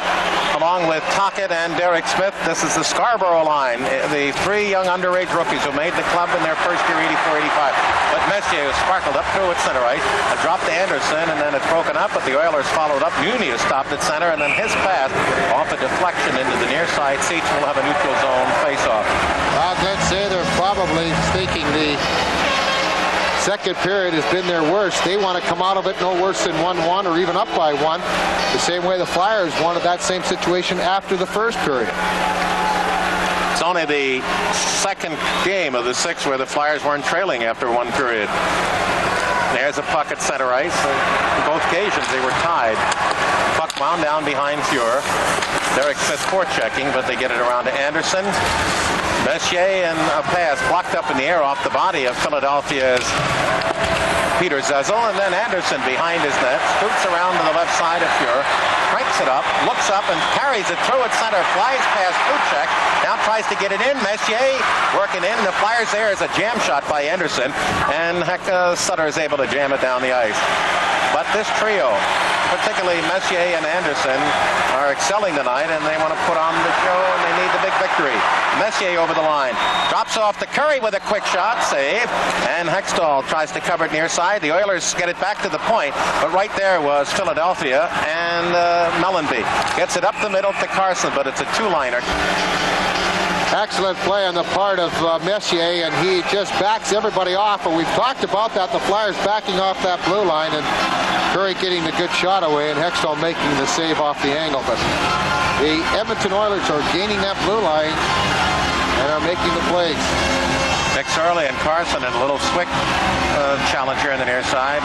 along with Tocchet and Derek Smith. This is the Scarborough line, the 3 young underage rookies who made the club in their first year, 84-85. But Messier has sparkled up through at center ice, a drop to Anderson, and then it's broken up, but the Oilers followed up. Muni has stopped at center, and then his pass off a deflection into the near side seats will have a neutral zone face-off. Let's say they're probably thinking the second period has been their worst. They want to come out of it no worse than 1-1 or even up by 1. The same way the Flyers wanted that same situation after the first period. It's only the second game of the 6 where the Flyers weren't trailing after 1 period. There's a puck at center ice. On both occasions they were tied. Puck wound down behind Fuhr. Derek Smith forechecking, but they get it around to Anderson. Messier, and a pass blocked up in the air off the body of Philadelphia's Peter Zezel, and then Anderson behind his net, scoots around to the left side of Fuhr, cranks it up, looks up and carries it through at center, flies past Luchek, now tries to get it in. Messier working in. The Flyers there is a jam shot by Anderson, and Sutter is able to jam it down the ice. But this trio, particularly Messier and Anderson, are excelling tonight, and they want to put on the show, and they need the big victory. Messier over the line, drops off to Curry with a quick shot, save, and Hextall tries to cover it near side. The Oilers get it back to the point, but right there was Philadelphia, and Mellanby gets it up the middle to Carson, but it's a 2-liner. Excellent play on the part of Messier, and he just backs everybody off. And we've talked about that, the Flyers backing off that blue line, and Curry getting the good shot away, and Hextall making the save off the angle. But the Edmonton Oilers are gaining that blue line and are making the plays. McSorley and Carson and a little Swick challenge here on the near side.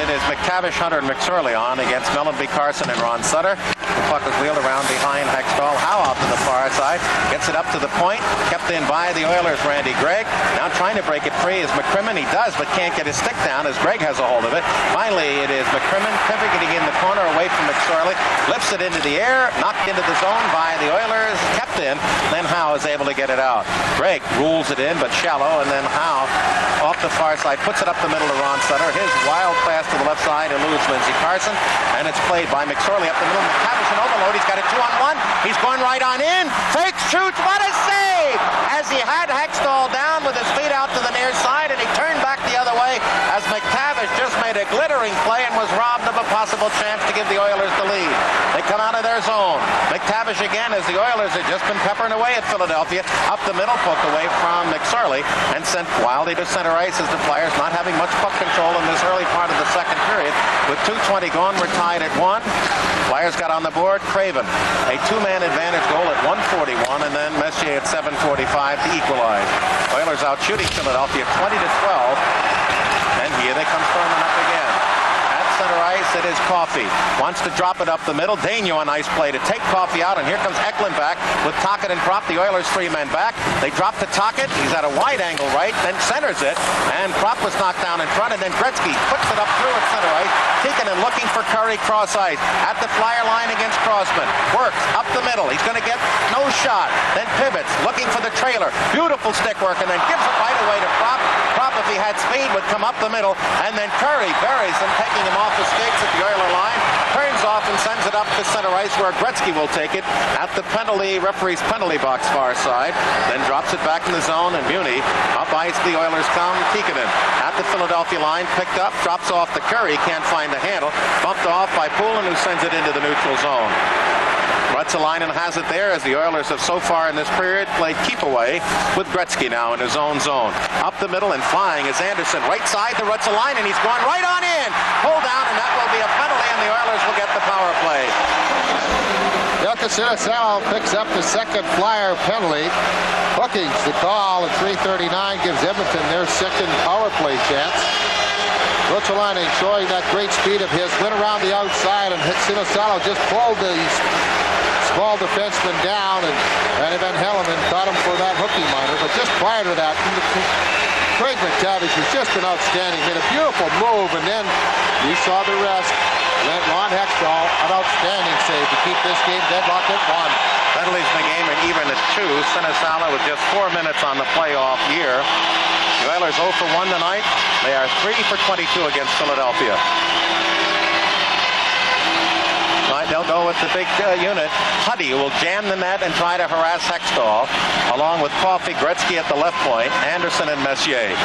It is McTavish, Hunter, and McSorley on against Mellanby, Carson, and Ron Sutter. The puck is wheeled around behind Hextall. Howe off to the far side. Gets it up to the point. Kept in by the Oilers' Randy Gregg. Now trying to break it free is McCrimmon. He does, but can't get his stick down as Gregg has a hold of it. Finally, it is McCrimmon pivoting in the corner away from McSorley. Lifts it into the air. Knocked into the zone by the Oilers. Kept in. Then Howe is able to get it out. Gregg rules it in, but shallow, and then Howe off the far side puts it up the middle to Ron Sutter. His wild pass to the left side eludes Lindsey Carson, and it's played by McSorley up the middle. McTavish Anderson overload. He's got a 2-on-1. He's going right on in. Fakes, shoots. What a save! As he had Hextall down with his feet out to the near side, and he turned back the other way as McTavish just made a glittering play and was robbed of a possible chance to give the Oilers the lead. They come out of their zone. McTavish again, as the Oilers had just been peppering away at Philadelphia. Up the middle, poked away from McSorley and sent wildly to center ice as the Flyers not having much puck control in this early part of the second period. With 2:20 gone, we're tied at 1. Flyers got on the board. Craven, a 2-man advantage goal at 1:41, and then Messier at 7:45 to equalize. Oilers out shooting Philadelphia 20-12, and here they come storming up again. At center ice, it is Coffey. Wants to drop it up the middle. Daigneault, a nice play to take Coffey out, and here comes Eklund back with Tocchet and Propp. The Oilers 3 men back. They drop to Tocchet. He's at a wide angle right, then centers it, and Propp was knocked down in front, and then Gretzky puts it up through at center ice. Tikkanen looking for Curry cross ice at the Flyer line against Crossman. Works up the middle. He's going to get no shot. Then pivots, looking for the trailer. Beautiful stick work, and then gives it right away to Propp. Propp, if he had speed, would come up the middle, and then Curry buries him, taking him off the skates at the Oiler line. Turns off and sends it up to center ice, where Gretzky will take it at the referee's penalty box far side. Then drops it back in the zone, and Muni up ice. The Oilers come. Tikkanen at the Philadelphia line, picked up, drops off to Curry, can't find the handle, bumped off by Poulin, who sends it into the neutral zone. Ruotsalainen has it there, as the Oilers have so far in this period played keep away with Gretzky now in his own zone. Up the middle and flying is Anderson, right side to Ruotsalainen. He's going right on in. Pulled down, and that will be a penalty, and the Oilers will get the power play. Ilkka Sinisalo picks up the second Flyer penalty. Hooking's the call at 3:39, gives Edmonton their second power play chance. Ruotsalainen showing that great speed of his, went around the outside, and Sinisalo just pulled the small defenseman down, and Van Helleman caught him for that hooking minor. But just prior to that, Craig McTavish has just been outstanding. Made a beautiful move, and then you saw the rest. Let Ron Hextall, an outstanding save to keep this game deadlocked at 1. Penalties in the game and even at 2. Sinisalo with just 4 minutes on the playoff year. The Oilers 0 for 1 tonight. They are 3 for 22 against Philadelphia. Right, they'll go with the big unit. Huddy will jam the net and try to harass Hextall, along with Coffey, Gretzky at the left point, Anderson and Messier.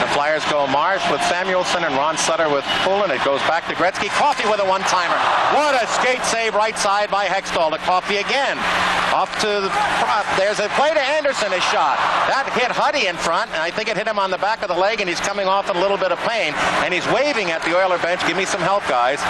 The Flyers go Marsh with Samuelson and Ron Sutter with Poulin. It goes back to Gretzky. Coffey with a one-timer. What a skate save right side by Hextall to Coffey again. Off to the Propp. There's a play to Anderson, a shot. That hit Huddy in front, and I think it hit him on the back of the leg, and he's coming off in a little bit of pain, and he's waving at the Oiler bench, give me some help, guys.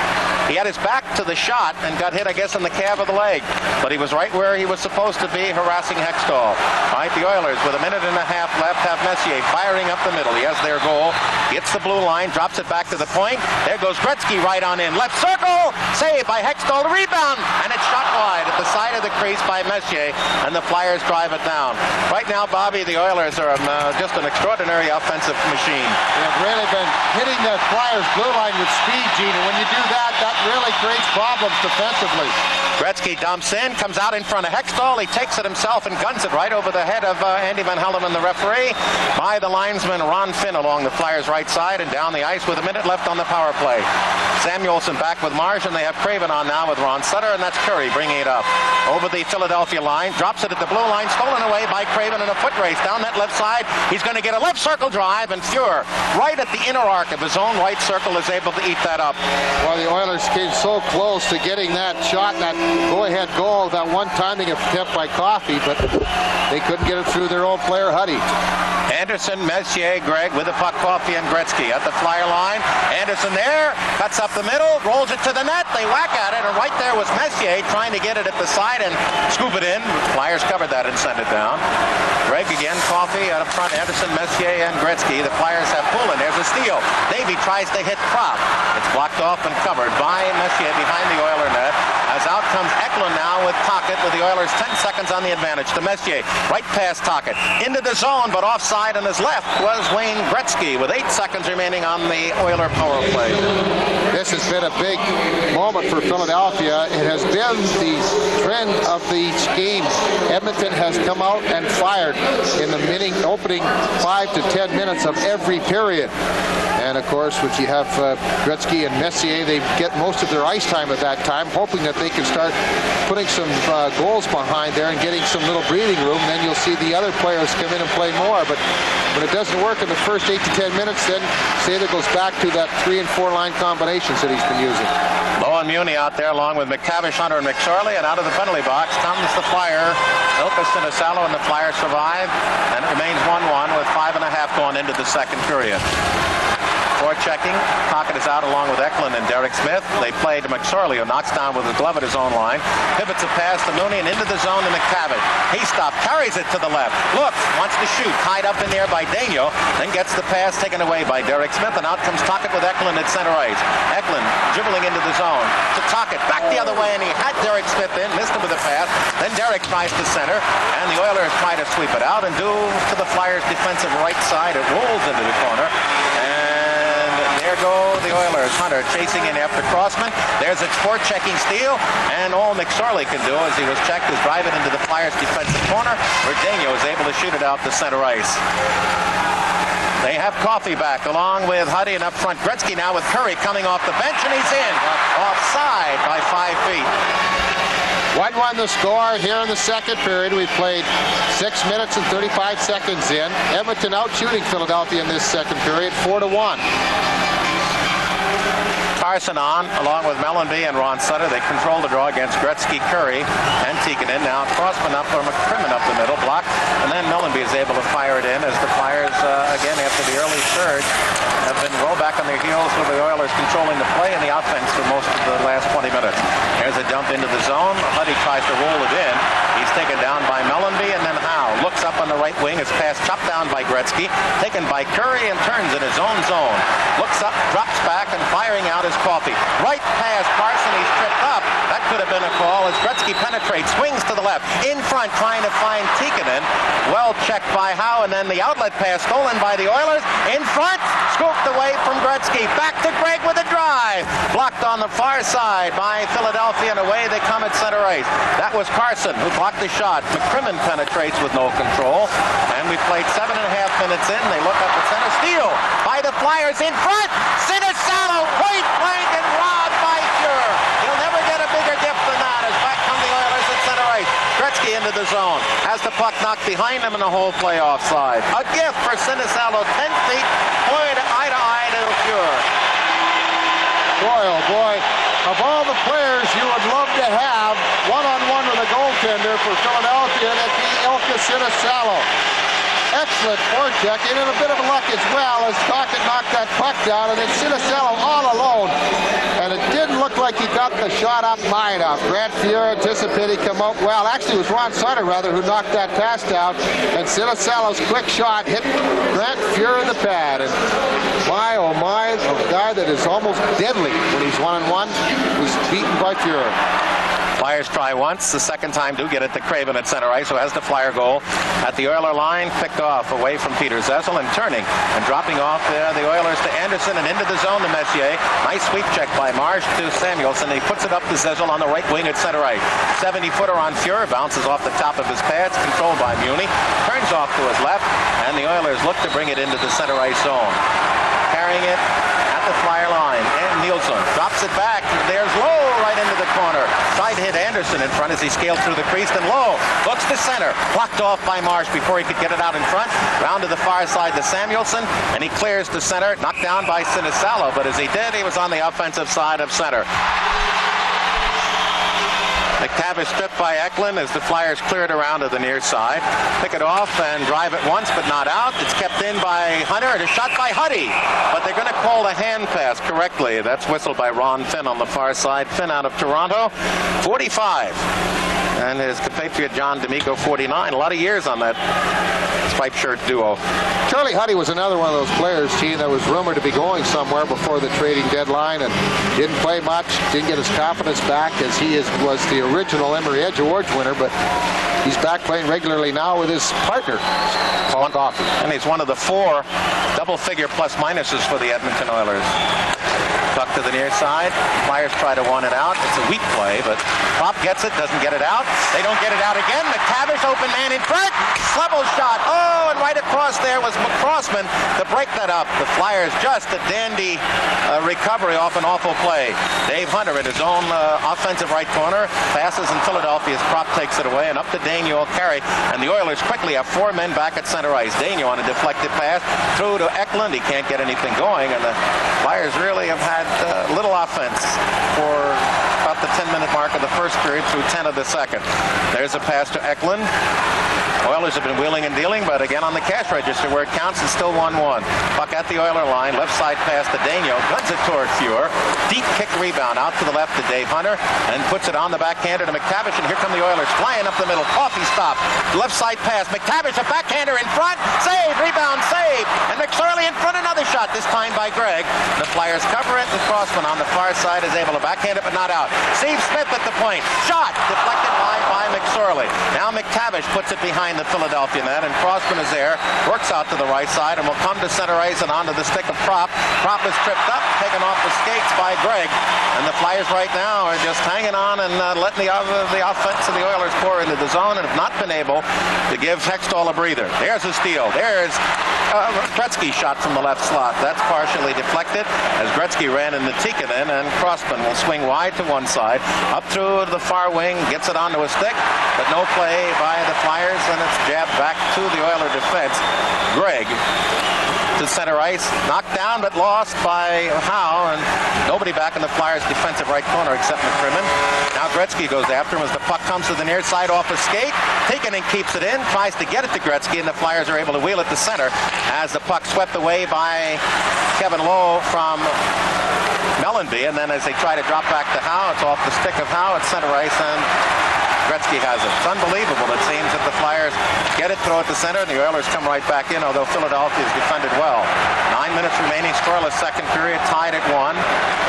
He had his back to the shot and got hit, I guess, in the calf of the leg, but he was right where he was supposed to be, harassing Hextall. All right, the Oilers, with a minute and a half left, have Messier firing up the middle. He has their goal, gets the blue line, drops it back to the point. There goes Gretzky right on in. Left circle, saved by Hextall, rebound, and it's shot wide at the side of the crease by Messier, and the Flyers drive it down. Right now, Bobby, the Oilers are just an extraordinary offensive machine. They've really been hitting the Flyers blue line with speed, Gene, and when you do that, that really creates problems defensively. Gretzky dumps in, comes out in front of Hextall. He takes it himself and guns it right over the head of Andy Van Helleman, the referee, by the linesman Ron Finn along the Flyers' right side and down the ice with a minute left on the power play. Samuelson back with Marsh, and they have Craven on now with Ron Sutter, and that's Curry bringing it up over the Philadelphia line. Drops it at the blue line, stolen away by Craven in a foot race down that left side. He's going to get a left circle drive, and Fuhrer, right at the inner arc of his own right circle, is able to eat that up. Well, the Oilers came so close to getting that shot, that go-ahead goal, that one-timing attempt by Coffey, but they couldn't get it through their own player, Huddy. Anderson, Messier, Gregg with the puck, Coffey and Gretzky at the Flyer line. Anderson there, cuts up the middle, rolls it to the net. They whack at it, and right there was Messier trying to get it at the side and scoop it in. Flyers covered that and sent it down. Gregg again, Coffey out up front, Anderson, Messier, and Gretzky. The Flyers have Poulin. There's a steal. Davey tries to hit Propp. It's blocked off and covered by Messier behind the Oiler net. As out comes Eklund now with Tocchet, with the Oilers 10 seconds on the advantage to Messier. Right past Tocchet. Into the zone, but offside on his left was Wayne Gretzky with 8 seconds remaining on the Oiler power play. This has been a big moment for Philadelphia. It has been the trend of these games. Edmonton has come out and fired in the opening 5 to 10 minutes of every period. And of course, when you have Gretzky and Messier, they get most of their ice time at that time, hoping that they can start putting some goals behind there and getting some little breathing room. Then you'll see the other players come in and play more. But when it doesn't work in the first 8 to 10 minutes, then Sather goes back to that 3- and 4-line combinations that he's been using. Lowe and Muni out there along with McTavish, Hunter, and McSorley, and out of the penalty box comes the Flyer. Ilka Sinisalo and the Flyers survive, and it remains 1-1 with 5.5 going into the second period. Forechecking, Pocket is out along with Eklund and Derek Smith. They play to McSorley, who knocks down with a glove at his own line. Pivots a pass to Mooney and into the zone to McTavish. He stopped, carries it to the left. Looks, wants to shoot, tied up in there by Daigneault, then gets the pass taken away by Derek Smith, and out comes Tocchet with Eklund at center ice. Eklund dribbling into the zone to Tocchet, back the other way, and he had Derek Smith in, missed him with a pass. Then Derek tries to center, and the Oilers try to sweep it out, and due to the Flyers' defensive right side, it rolls into the corner. There go the Oilers. Hunter chasing in after Crossman. There's a forechecking steal, and all McSorley can do as he was checked is drive it into the Flyers' defensive corner, where Daigneault is able to shoot it out to center ice. They have Coffey back along with Huddy, and up front Gretzky now with Curry coming off the bench, and he's in. Offside by 5 feet. 1-1 the score here in the second period. We've played 6 minutes and 35 seconds in. Edmonton out shooting Philadelphia in this second period, 4-1. Carson on, along with Mellanby and Ron Sutter. They control the draw against Gretzky, Curry, and Tikkanen. Now Crossman up, or McCrimmon up the middle, blocked, and then Mellanby is able to fire it in as the Flyers, again, after the early surge, have been rolled back on their heels with the Oilers controlling the play and the offense for most of the last 20 minutes. There's a dump into the zone. Huddy tries to roll it in. He's taken down by Mellanby, and then Howe looks up on the right wing. His pass chopped down by Gretzky, taken by Curry, and turns in his own zone. Looks up, drops back, and firing out is Coffey. Right past Carson, he's tripped up. That could have been a call as Gretzky penetrates, swings to the left, in front, trying to find Tikkanen. Well checked by Howe, and then the outlet pass stolen by the Oilers. In front, scooped away from Gretzky. Back to Gregg with a drive. Blocked on the far side by Philadelphia, and away they come at center ice. That was Carson who blocked the shot. McCrimmon penetrates with no control, and we played 7.5 minutes in. They look up at center. Steal by the Flyers in front. Sinisalo, point blank, and robbed by Fuhr. He'll never get a bigger dip than that as back come the Oilers at center ice. Gretzky into the zone. Has the puck knocked behind him, and the whole play offside. A gift for Sinisalo, 10 feet, point eye to eye to Fuhr. Boy, oh boy. Of all the players you would love to have one-on-one with a goaltender for Philadelphia, that'd be Ilka Sinisalo. Excellent forechecking, and a bit of luck as well as Tocchet knocked that puck down, and then Sinisalo all alone. And it didn't look like he got the shot up high enough. Grant Fuhr anticipated come out well. Actually, it was Ron Sutter, rather, who knocked that pass down. And Sinisalo's quick shot hit Grant Fuhr in the pad. And my, oh my, a guy that is almost deadly when he's one-on-one was beaten by Fuhr. Flyers try once, the second time do get it to Craven at center ice, who has the Flyer goal at the Oiler line, picked off away from Peter Zezel, and turning and dropping off the Oilers to Anderson and into the zone to Messier. Nice sweep check by Marsh to Samuelson. He puts it up to Zezel on the right wing at center ice. 70-footer on Fuhr, bounces off the top of his pads, controlled by Muni, turns off to his left, and the Oilers look to bring it into the center ice zone. Carrying it at the Flyer line, and Nielsen drops it back. There's Lowe right into the corner. Tried to hit Anderson in front as he scaled through the crease, and Lowe looks to center. Blocked off by Marsh before he could get it out in front. Round to the far side to Samuelson, and he clears to center. Knocked down by Sinisalo, but as he did, he was on the offensive side of center. McTavish stripped by Eklund as the Flyers cleared around to the near side. Pick it off and drive it once, but not out. It's kept in by Hunter, and a shot by Huddy. But they're going to call the hand pass correctly. That's whistled by Ron Finn on the far side. Finn out of Toronto, 45. And his compatriot John D'Amico, 49. A lot of years on that striped shirt duo. Charlie Huddy was another one of those players, Gene, that was rumored to be going somewhere before the trading deadline, and didn't play much, didn't get his confidence back, as he was the original Emery Edge Awards winner, but He's back playing regularly now with his partner, Paul Coffey. And he's one of the 4 double-figure plus-minuses for the Edmonton Oilers. Puck to the near side. Flyers try to one it out. It's a weak play, but Pop gets it, doesn't get it out. They don't get it out again. McTavish, open man in front. Slebel shot. Oh, and right across there was Crossman to break that up. The Flyers just a dandy recovery off an awful play. Dave Hunter at his own offensive right corner. Passes in Philadelphia's Prop takes it away, and up to Daigneault carry. And the Oilers quickly have 4 men back at center ice. Daigneault on a deflected pass through to Eklund. He can't get anything going, and the Flyers really have had little offense for about the 10-minute mark of the first period through 10 of the second. There's a pass to Eklund. Oilers have been wheeling and dealing, but again on the cash register where it counts, it's still 1-1. Puck at the Oiler line, left side pass to Daigneault, guns it toward Fuhr. Deep kick rebound out to the left to Dave Hunter, and puts it on the backhander to McTavish, and here come the Oilers flying up the middle. Coffey stop, left side pass, McTavish, a backhander in front, save, rebound, save, and McSorley in front, another shot, this time by Gregg. The Flyers cover it, and Crossman on the far side is able to backhand it, but not out. Steve Smith at the point, shot, deflected wide by McSorley. Now McTavish puts it behind the Philadelphia net, and Crossman is there, works out to the right side, and will come to center ice and onto the stick of Prop. Prop is tripped up, taken off the skates by Gregg, and the Flyers right now are just hanging on and letting the offense of the Oilers pour into the zone, and have not been able to give Hextall a breather. There's a steal. There's Gretzky shot from the left slot. That's partially deflected as Gretzky ran into Tikkanen, and Crossman will swing wide to one side, up through the far wing, gets it onto a stick, but no play by the Flyers, and it's jabbed back to the Oiler defense. Gregg to center ice, knocked down but lost by Howe, and nobody back in the Flyers' defensive right corner except McCrimmon. Now Gretzky goes after him as the puck comes to the near side off a skate. Tikkanen keeps it in, tries to get it to Gretzky, and the Flyers are able to wheel it to center as the puck swept away by Kevin Lowe from Mellanby, and then as they try to drop back to Howe, it's off the stick of Howe at center ice, and Gretzky has it. It's unbelievable. It seems that the Flyers get it, throw it to center, and the Oilers come right back in, although Philadelphia's defended well. 9 minutes remaining, scoreless second period, tied at 1.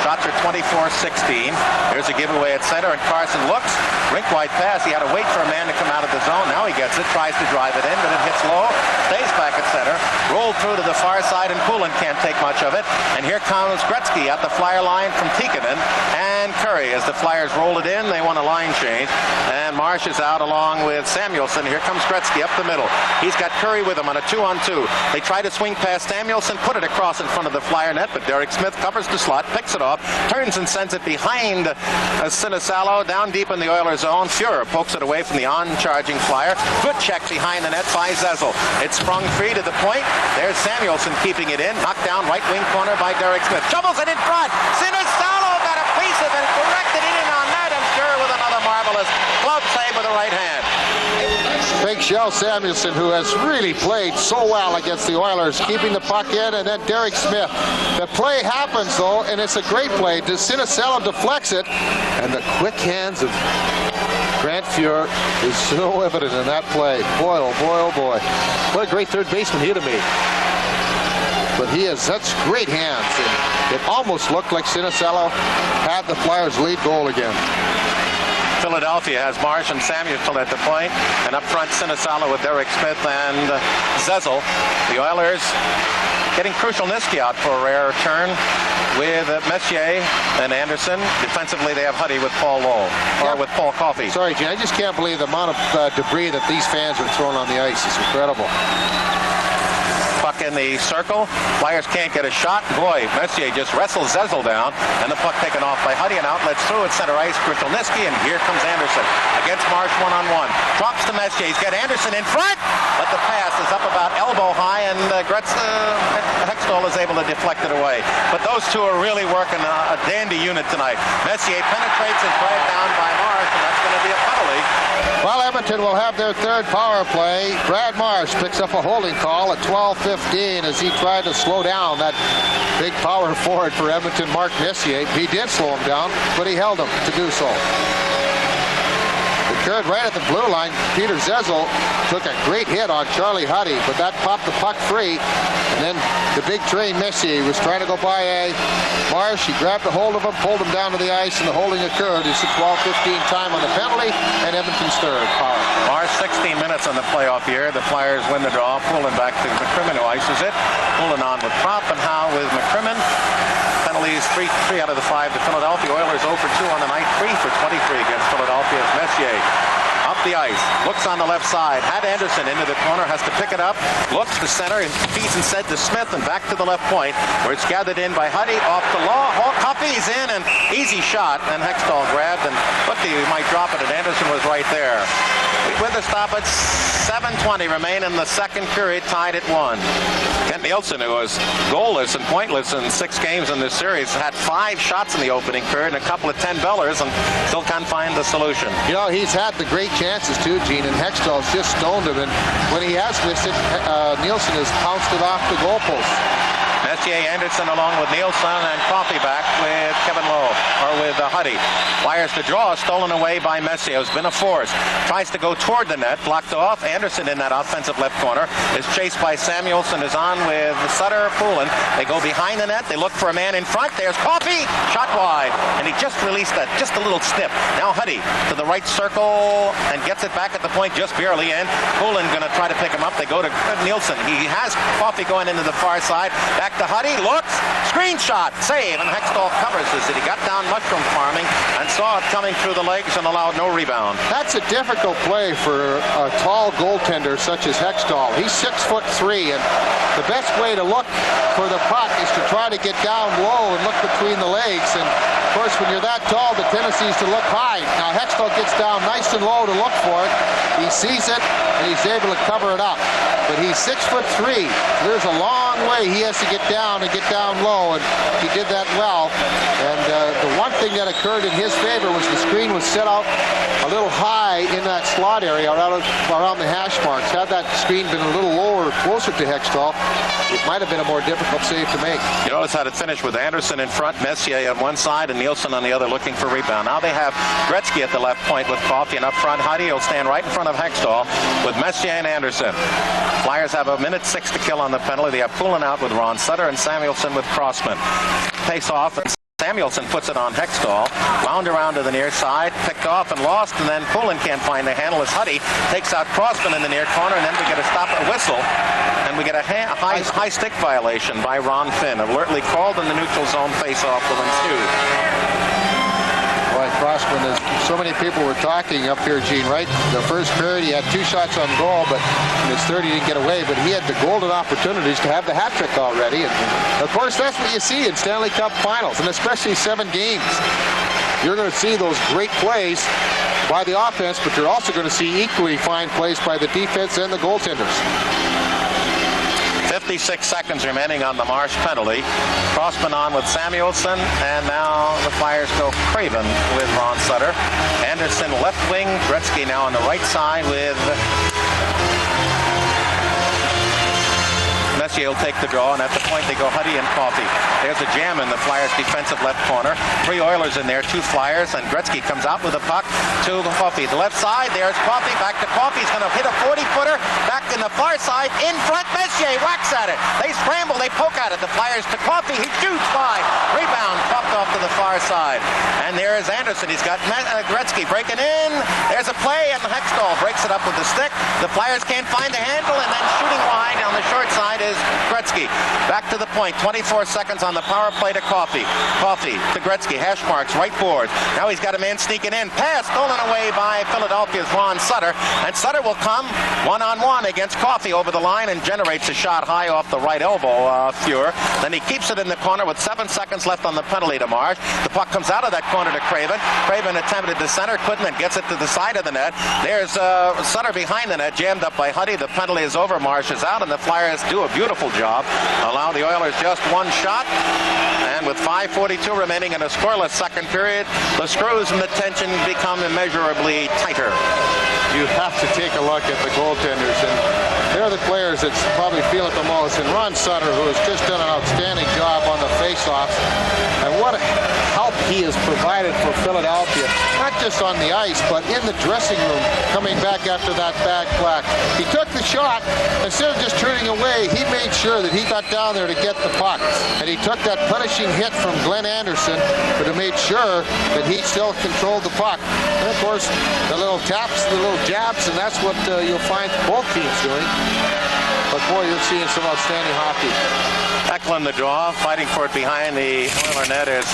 Shots are 24-16. Here's a giveaway at center, and Carson looks. Rink-wide pass. He had to wait for a man to come out of the zone. Now he gets it, tries to drive it in, but it hits low, stays back at center, rolled through to the far side, and Poulin can't take much of it. And here comes Gretzky at the Flyer line from Tikkanen, and Curry. As the Flyers roll it in, they want a line change, and Marsh is out along with Samuelson. Here comes Gretzky up the middle. He's got Curry with him on a 2-on-2. They try to swing past Samuelson, put it across in front of the Flyer net, but Derek Smith covers the slot, picks it off, turns and sends it behind Sinisalo, down deep in the Oilers zone. Fuhr pokes it away from the on-charging Flyer. Good check behind the net by Zezel. It's sprung free to the point. There's Samuelson keeping it in. Knocked down right wing corner by Derek Smith. Shovels it in front. Sinisalo got a piece of it, directed it in on net, and Fuhr with another marvelous glove save with the right hand. Big Shell Samuelson, who has really played so well against the Oilers, keeping the puck in, and then Derek Smith. The play happens, though, and it's a great play. Sinisalo deflects it, and the quick hands of Grant Fuhr is so evident in that play. Boy, oh boy, oh boy. What a great third baseman he to me. But he has such great hands, and it almost looked like Sinisalo had the Flyers' lead goal again. Philadelphia has Marsh and Samuelson at the point, and up front Sinisalo with Derek Smith and Zezel. The Oilers getting Krushelnyski out for a rare turn with Messier and Anderson. Defensively, they have Huddy with Paul Lowe, or with Paul Coffey. Sorry, Gene, I just can't believe the amount of debris that these fans are throwing on the ice. It's incredible. Puck in the circle. Flyers can't get a shot. Boy, Messier just wrestles Zezel down, and the puck taken off by Huddy, and outlets through at center ice. Krushelnyski, and here comes Anderson against Marsh one-on-one. Drops to Messier. He's got Anderson in front, but the pass is up about elbow high, and Hextall is able to deflect it away. But those two are really working a dandy unit tonight. Messier penetrates and dragged down by Marsh, and that's going to be a penalty. Well, Edmonton will have their third power play. Brad Marsh picks up a holding call at 12:15 as he tried to slow down that big power forward for Edmonton, Mark Messier. He did slow him down, but he held him to do so. occurred right at the blue line. Peter Zezel took a great hit on Charlie Huddy, but that popped the puck free. And then the big Trey Messier was trying to go by Marsh. He grabbed a hold of him, pulled him down to the ice, and the holding occurred. It's a 12-15 time on the penalty, and Edmonton's third power. Marsh, 16 minutes in the playoff year. The Flyers win the draw. Pulling back to McCrimmon, who ices it. Pulling on with Prop and Howe with McCrimmon. Penalties 3 out of the 5 to Philadelphia. Oilers 0 for 2 on the night, 3 for 23 against Philadelphia. Messier up the ice, looks on the left side, had Anderson into the corner, has to pick it up, looks to center, and feeds instead to Smith, and back to the left point, where it's gathered in by Huddy, off the law, Coffey's in, and easy shot, and Hextall grabbed, and looked, he might drop it, and Anderson was right there. With the stoppage, 7:20 remain in the second period, tied at 1. Ken Nielsen, who was goalless and pointless in 6 games in this series, had 5 shots in the opening period and a couple of 10-bellers, and still can't find the solution. You know, he's had the great chances too, Gene, and Hextall's just stoned him, and when he has missed it, Nielsen has pounced it off the goalpost. Messier, Anderson along with Nielsen, and Coffey back with Kevin Lowe, or with Huddy. Flyers to draw, stolen away by Messier, who's been a force. Tries to go toward the net, blocked off. Anderson in that offensive left corner is chased by Samuelson, is on with Sutter, Poulin. They go behind the net, they look for a man in front. There's Coffey, shot wide, and he just released that, just a little snip. Now Huddy to the right circle and gets it back at the point, just barely in. Poulin gonna try to pick him up. They go to Nielsen. He has Coffey going into the far side. Back to Huddy, looks, screen shot, save, and Hextall covers this. He got down mushroom farming and saw it coming through the legs and allowed no rebound. That's a difficult play for a tall goaltender such as Hextall. He's 6'3", and the best way to look for the puck is to try to get down low and look between the legs. And of course, when you're that tall, the tendency is to look high. Now Hextall gets down nice and low to look for it. He sees it, and he's able to cover it up. But he's 6'3". There's a long way he has to get down and get down low, and he did that well. And the one thing that occurred in his favor was the screen was set out a little high in that slot area around the hash marks. Had that screen been a little lower, closer to Hextall, it might have been a more difficult save to make. You notice how it finished with Anderson in front, Messier on one side, and Nielsen on the other looking for rebound. Now they have Gretzky at the left point with Coffey, and up front Huddy will stand right in front of Hextall with Messier and Anderson. Flyers have 1:06 to kill on the penalty. They have Poulin out with Ron Sutter and Samuelson with Crossman. Face off, and Samuelson puts it on Hextall, wound around to the near side, picked off and lost, and then Poulin can't find the handle as Huddy takes out Crossman in the near corner, and then we get a stop and whistle, and we get a high stick violation by Ron Finn. Alertly called in the neutral zone face-off will ensue. Boy, Crossman, so many people were talking up here, Gene, right? The first period, he had 2 shots on goal, but in his third, he didn't get away. But he had the golden opportunities to have the hat trick already. And of course, that's what you see in Stanley Cup finals, and especially 7 games. You're going to see those great plays by the offense, but you're also going to see equally fine plays by the defense and the goaltenders. 56 seconds remaining on the Marsh penalty. Crossman on with Samuelson, and now the Flyers go Craven with Ron Sutter. Anderson left wing, Gretzky now on the right side with Messier will take the draw, and at the point they go Huddy and Coffey. There's a jam in the Flyers' defensive left corner. 3 Oilers in there, 2 Flyers, and Gretzky comes out with the puck to Coffey. The left side, there's Coffey, back to Coffey. He's going to hit a 40-footer back in the far side. In front, Messier whacks at it. They scramble, they poke at it. The Flyers to Coffey. He shoots by. Rebound, popped off to the far side. And there is Anderson. He's got Gretzky breaking in. There's a play, and Hextall breaks it up with the stick. The Flyers can't find the handle, and then shooting wide on the short side is Gretzky. Back to the point, 24 seconds on the power play to Coffey. Coffey to Gretzky, hash marks, right board. Now he's got a man sneaking in. Pass stolen away by Philadelphia's Ron Sutter. And Sutter will come one-on-one against Coffey over the line and generates a shot high off the right elbow, Fuhr. Then he keeps it in the corner with 7 seconds left on the penalty to Marsh. The puck comes out of that corner to Craven. Craven attempted to center, couldn't, and gets it to the side of the net. There's Sutter behind the net, jammed up by Huddy. The penalty is over. Marsh is out, and the Flyers do a beautiful job. Allow the Oilers just 1 shot. And with 5:42 remaining in a scoreless second period, the screws and the tension become immeasurably tighter. You have to take a look at the goaltenders, and they're the players that probably feel it the most. And Ron Sutter, who has just done an outstanding job on the face-offs, and what help he has provided for Philadelphia, not just on the ice, but in the dressing room coming back after that bad black. He took the shot. Instead of just turning away, he made sure that he got down there to get the puck. And he took that punishing hit from Glenn Anderson, but he made sure that he still controlled the puck. And of course, the little taps, the little jabs, and that's what you'll find both teams doing. But boy, you're seeing some outstanding hockey. Eklund the draw, fighting for it behind the Oiler net is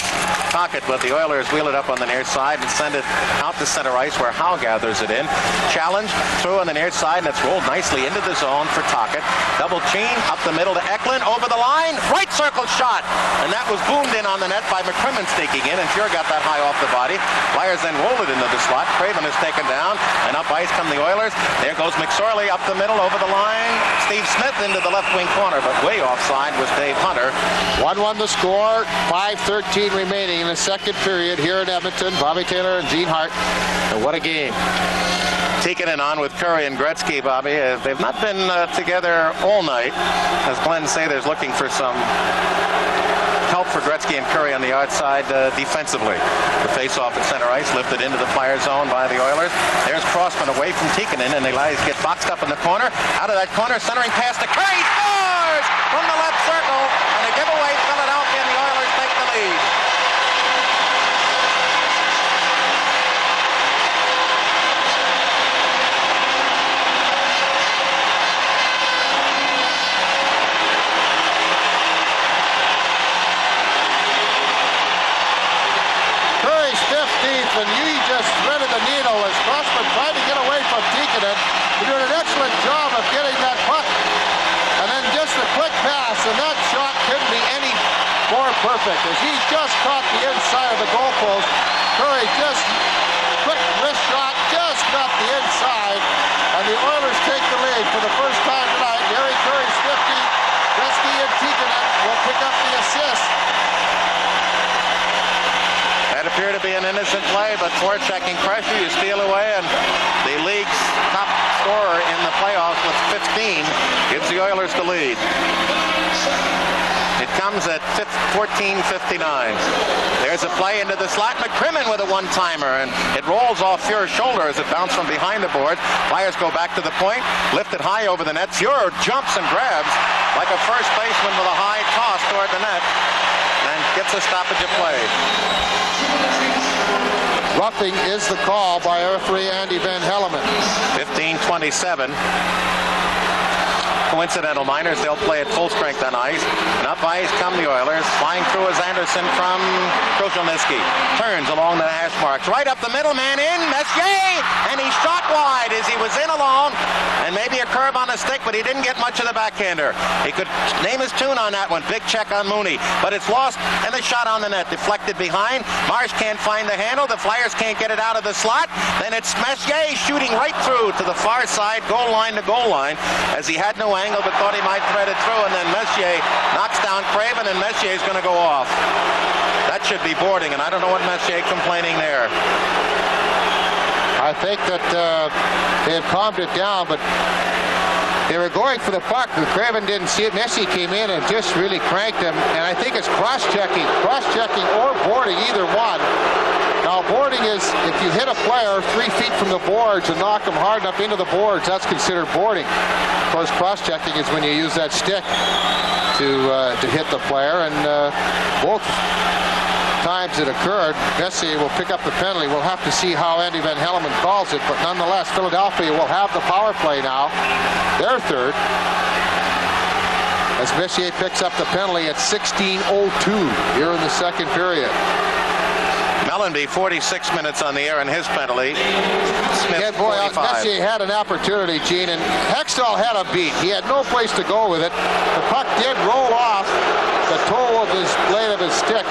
Tocchet, but the Oilers wheel it up on the near side and send it out to center ice where Howe gathers it in. Challenge, through on the near side, and it's rolled nicely into the zone for Tocchet. Double chain, up the middle to Eklund, over the line, right circle shot! And that was boomed in on the net by McCrimmon sneaking in, and sure got that high off the body. Flyers then roll it into the slot. Craven is taken down, and up ice come the Oilers. There goes McSorley up the middle, over the line. Steve Smith into the left wing corner, but way offside was Dave Hunter. 1-1 the score, 5:13 remaining in the second period here in Edmonton. Bobby Taylor and Gene Hart. And what a game. Tikkanen on with Curry and Gretzky, Bobby. They've not been together all night. As Glenn Sather's looking for some help for Gretzky and Curry on the outside defensively. The face-off at center ice, lifted into the Flyer zone by the Oilers. There's Crossman away from Tikkanen, and the Lions get boxed up in the corner. Out of that corner, centering pass to Curry. Scores from the left circle, and a giveaway Philadelphia, and the Oilers take the lead. And he just threaded the needle as Crossman tried to get away from Tikkanen. He did an excellent job of getting that puck. And then just a quick pass, and that shot couldn't be any more perfect as he just caught the inside of the goalpost. Curry just quick wrist shot, just got the inside, and the Oilers take the lead for the first time tonight. Gary Curry's 50, Gretzky and Tikkanen will pick up the assist. That appeared to be an innocent play, but forechecking pressure, you steal away, and the league's top scorer in the playoffs with 15 gives the Oilers the lead. It comes at 14:59. There's a play into the slot. McCrimmon with a one-timer, and it rolls off Fuhrer's shoulder as it bounced from behind the board. Flyers go back to the point, lift it high over the net. Fuhrer jumps and grabs like a first baseman with a high toss toward the net, and gets a stoppage of play. Roughing is the call by referee Andy Van Hellemond. 15:27. Coincidental minors, they'll play at full strength on ice. And up ice come the Oilers. Flying through is Anderson from Krushelnyski. Turns along the hash marks. Right up the middle, man in, Messier! And he shot wide as he was in alone. And maybe a curve on a stick, but he didn't get much of the backhander. He could name his tune on that one. Big check on Mooney. But it's lost, and the shot on the net. Deflected behind. Marsh can't find the handle. The Flyers can't get it out of the slot. Then it's Messier shooting right through to the far side, goal line to goal line, as he had no angle but thought he might thread it through, and then Messier knocks down Craven, and Messier's going to go off. That should be boarding, and I don't know what Messier complaining there. I think that they have calmed it down, but they were going for the puck. Craven didn't see it. Messier came in and just really cranked him, and I think it's cross-checking or boarding, either one. Now, boarding is if you hit a player 3 feet from the boards and knock him hard enough into the boards, that's considered boarding. Of course, cross-checking is when you use that stick to hit the player, and both times it occurred, Messier will pick up the penalty. We'll have to see how Andy Van Hellemond calls it, but nonetheless, Philadelphia will have the power play now, their third, as Messier picks up the penalty at 16:02 here in the second period. Mellenby, 46 minutes on the air in his penalty. Smith, yeah, boy, 45. Messier had an opportunity, Gene, and Hextall had a beat. He had no place to go with it. The puck did roll off the toe of his blade of his stick,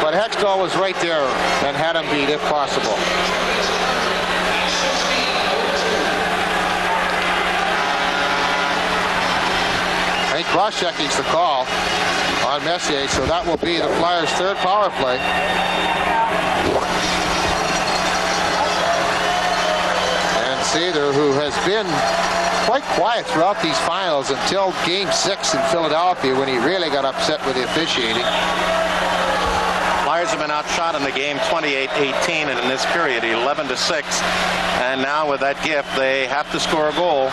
but Hextall was right there and had him beat if possible. I think cross-checking's the call on Messier, so that will be the Flyers' third power play. And Sather, who has been quite quiet throughout these finals until Game 6 in Philadelphia when he really got upset with the officiating. Flyers have been outshot in the game 28-18, and in this period 11-6. And now with that gift, they have to score a goal.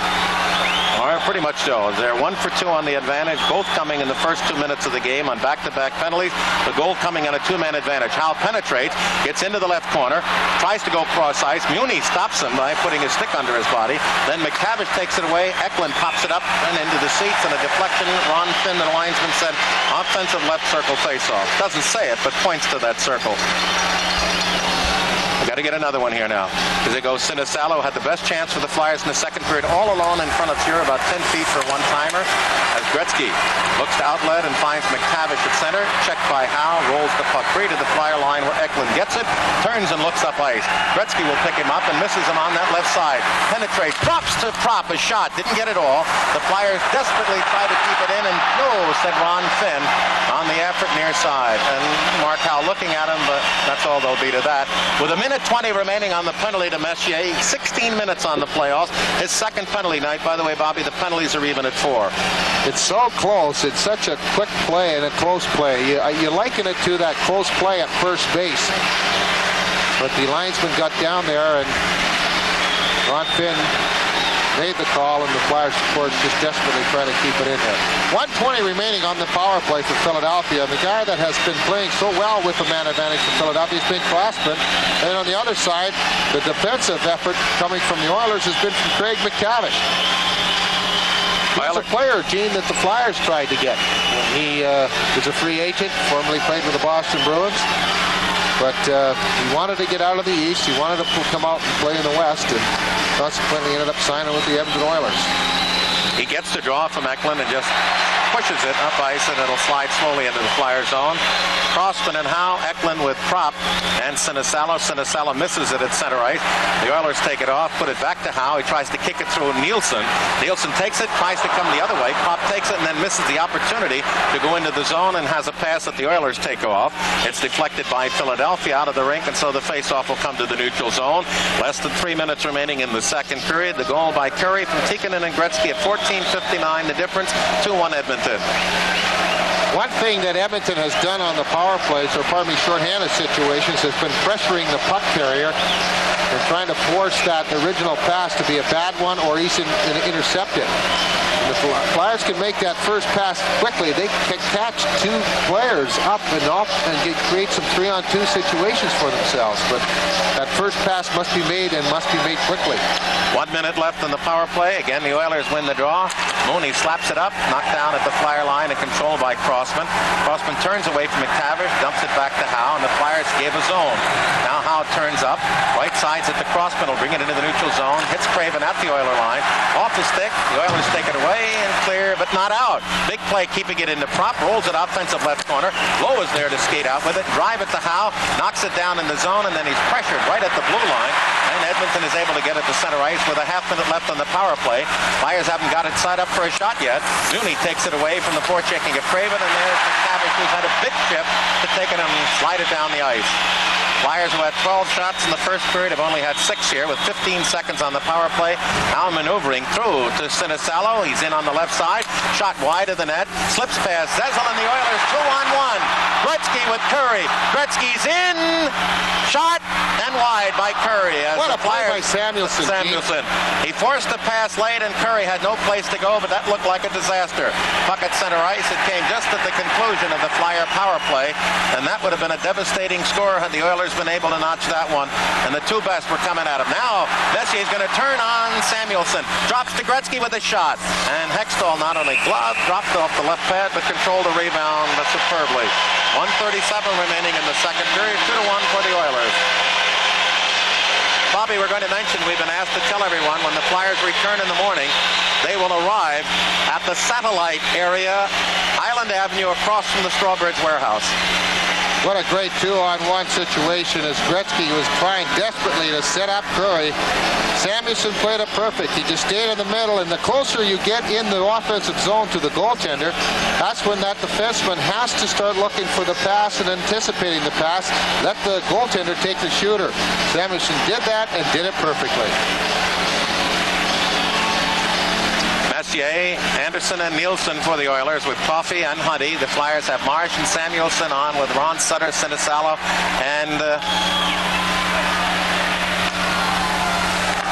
Or pretty much so. They're 1 for 2 on the advantage, both coming in the first 2 minutes of the game on back-to-back penalties. The goal coming on a 2-man advantage. Howe penetrates, gets into the left corner, tries to go cross ice. Muni stops him by putting his stick under his body. Then McTavish takes it away. Eklund pops it up and into the seats, and a deflection. Ron Finn, the linesman, said offensive left circle faceoff. Doesn't say it, but points to that circle. Got to get another one here now. As it goes, Sinisalo had the best chance for the Flyers in the second period, all alone in front of Fuhrer, about 10 feet for a one-timer. As Gretzky looks to outlet and finds McTavish at center. Checked by Howe, rolls the puck free to the Flyer line where Eklund gets it, turns and looks up ice. Gretzky will pick him up and misses him on that left side. Penetrates, drops to Prop, a shot, didn't get it all. The Flyers desperately try to keep it in, and no, said Ron Finn on the effort near side. And Mark Howe looking at him, but that's all there'll be to that. With a minute 20 remaining on the penalty to Messier. 16 minutes on the playoffs. His second penalty night. By the way, Bobby, the penalties are even at 4. It's so close. It's such a quick play and a close play. You liken it to that close play at first base. But the linesman got down there, and Ron Finn made the call, and the Flyers, of course, just desperately try to keep it in there. 1:20 remaining on the power play for Philadelphia. And the guy that has been playing so well with the man advantage for Philadelphia has been Crossman. And on the other side, the defensive effort coming from the Oilers has been from Craig McTavish. He's a player, Gene, that the Flyers tried to get. He was a free agent, formerly played with the Boston Bruins. But he wanted to get out of the East. He wanted to come out and play in the West, and consequently ended up signing with the Edmonton Oilers. He gets the draw from Eklund and just pushes it up ice, and it'll slide slowly into the Flyer zone. Crossman and Howe, Eklund with Prop, and Sinisalo. Sinisalo misses it at center ice. The Oilers take it off, put it back to Howe. He tries to kick it through Nielsen. Nielsen takes it, tries to come the other way. Prop takes it and then misses the opportunity to go into the zone and has a pass that the Oilers take off. It's deflected by Philadelphia out of the rink, and so the faceoff will come to the neutral zone. Less than 3 minutes remaining in the second period. The goal by Curry from Tikkanen and Gretzky at 14:59. The difference, 2-1 Edmonton. One thing that Edmonton has done on the power plays, or pardon me, shorthanded situations, has been pressuring the puck carrier and trying to force that original pass to be a bad one or even intercept it. The Flyers can make that first pass quickly. They can catch two players up and off and create some 3-on-2 situations for themselves. But that first pass must be made, and must be made quickly. 1 minute left in the power play. Again, the Oilers win the draw. Mooney slaps it up, knocked down at the Flyer line and controlled by Crossman. Crossman turns away from McTavish, dumps it back to Howe, and the Flyers gave a zone. Now Howe turns up, right sides it to Crossman, will bring it into the neutral zone, hits Craven at the Oiler line, off the stick, the Oilers take it away and clear, but not out. Big play keeping it into Prop, rolls it offensive left corner. Lowe is there to skate out with it, drive it to Howe, knocks it down in the zone, and then he's pressured right at the blue line. And Edmonton is able to get it to center ice with a half-minute left on the power play. Flyers haven't got it set up for a shot yet. Mooney takes it away from the forechecking of Craven, and there's McTavish, who's had a big shift to take it and slide it down the ice. Flyers, who had 12 shots in the first period, have only had 6 here with 15 seconds on the power play. Now maneuvering through to Sinisalo. He's in on the left side. Shot wide of the net. Slips past Zezel and the Oilers 2-on-1. Gretzky with Curry. Gretzky's in. Shot and wide by Curry. What a play by Samuelson. He forced the pass late, and Curry had no place to go, but that looked like a disaster. Puck at center ice. It came just at the conclusion of the Flyer power play, and that would have been a devastating score had the Oilers been able to notch that one, and the two best were coming at him. Now Messier's going to turn on Samuelson, drops to Gretzky with a shot, and Hextall not only gloved, dropped off the left pad, but controlled the rebound superbly. 1:37 remaining in the second period, 2-1 for the Oilers. Bobby, we're going to mention, we've been asked to tell everyone when the Flyers return in the morning, they will arrive at the satellite area, Island Avenue, across from the Strawbridge warehouse. What a great 2-on-1 situation as Gretzky was trying desperately to set up Curry. Samuelson played it perfect. He just stayed in the middle, and the closer you get in the offensive zone to the goaltender, that's when that defenseman has to start looking for the pass and anticipating the pass. Let the goaltender take the shooter. Samuelson did that and did it perfectly. Messier, Anderson, and Nielsen for the Oilers with Coffey and Huddy. The Flyers have Marsh and Samuelson on with Ron Sutter, Sinisalo, and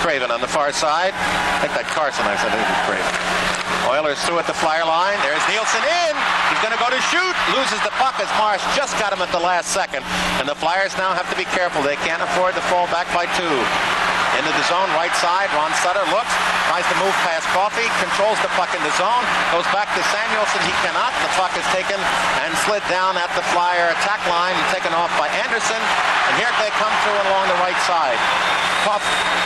Craven on the far side. I think that Carson, I said it was Craven. Oilers through at the Flyer line. There's Nielsen in. He's going to go to shoot. Loses the puck as Marsh just got him at the last second. And the Flyers now have to be careful. They can't afford to fall back by 2. Into the zone, right side. Ron Sutter looks, tries to move past Coffey, controls the puck in the zone, goes back to Samuelson. He cannot. The puck is taken and slid down at the Flyer attack line and taken off by Anderson. And here they come through along the right side.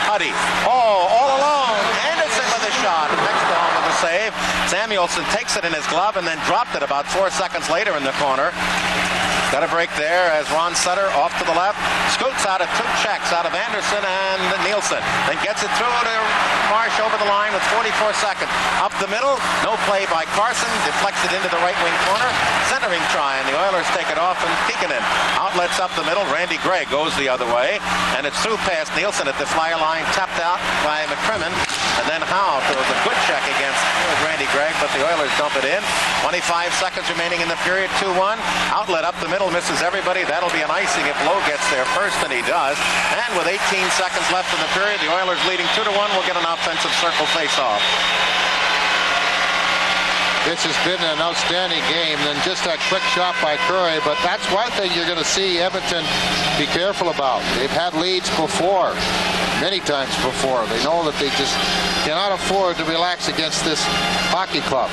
Huddy. Oh, all alone. Anderson with a shot. Next on with a save. Samuelson takes it in his glove and then dropped it about 4 seconds later in the corner. Got a break there as Ron Sutter off to the left. Scoots out of 2 checks out of Anderson and Nielsen. Then gets it through to Marsh over the line with 44 seconds. Up the middle. No play by Carson. Deflects it into the right wing corner. Centering try, and the Oilers take it off, and Kikkonen outlets up the middle. Randy Gregg goes the other way, and it's through past Nielsen at the Flyer line, tapped out by McCrimmon, and then Howe throws a good check against Randy Gregg, but the Oilers dump it in. 25 seconds remaining in the period. 2-1. Outlet up the middle, misses everybody. That'll be an icing if Lowe gets there first, and he does. And with 18 seconds left in the period, the Oilers leading 2-1 will get an offensive circle face-off. This has been an outstanding game. Then just that quick shot by Curry. But that's one thing you're going to see Edmonton be careful about. They've had leads before, many times before. They know that they just cannot afford to relax against this hockey club.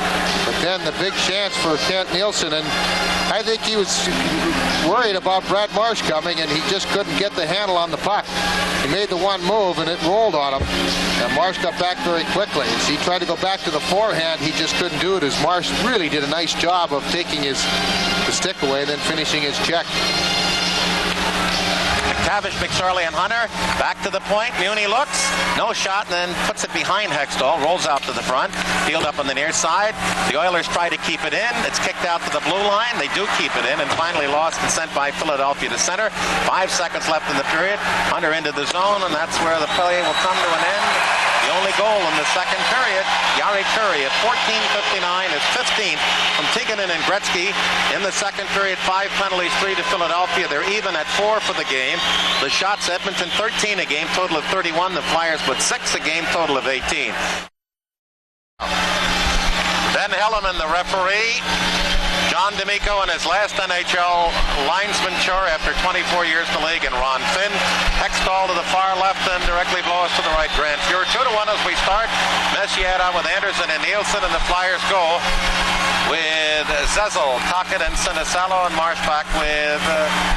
But then the big chance for Kent Nielsen, and I think he was worried about Brad Marsh coming, and he just couldn't get the handle on the puck. He made the one move, and it rolled on him. And Marsh got back very quickly. As he tried to go back to the forehand, he just couldn't do it, as Marsh really did a nice job of taking the stick away and then finishing his check. McTavish, McSorley, and Hunter back to the point. Muni looks, no shot, and then puts it behind Hextall. Rolls out to the front. Field up on the near side. The Oilers try to keep it in. It's kicked out to the blue line. They do keep it in, and finally lost and sent by Philadelphia to center. 5 seconds left in the period. Hunter into the zone, and that's where the play will come to an end. The only goal in the second period, Jari Kurri at 14:59 is 15th from Tikkanen and Gretzky. In the second period, 5 penalties, 3 to Philadelphia. They're even at 4 for the game. The shots, Edmonton 13 a game, total of 31. The Flyers with 6 a game, total of 18. Ben Helleman, the referee. John D'Amico in his last NHL linesman chore after 24 years in the league, and Ron Finn. Hextall to the far left and directly blows to the right. Grand Fuhrer 2-1 as we start. Messier out with Anderson and Nielsen, and the Flyers go with Zezel, Tocchet, and Sinisalo, and Marsh back with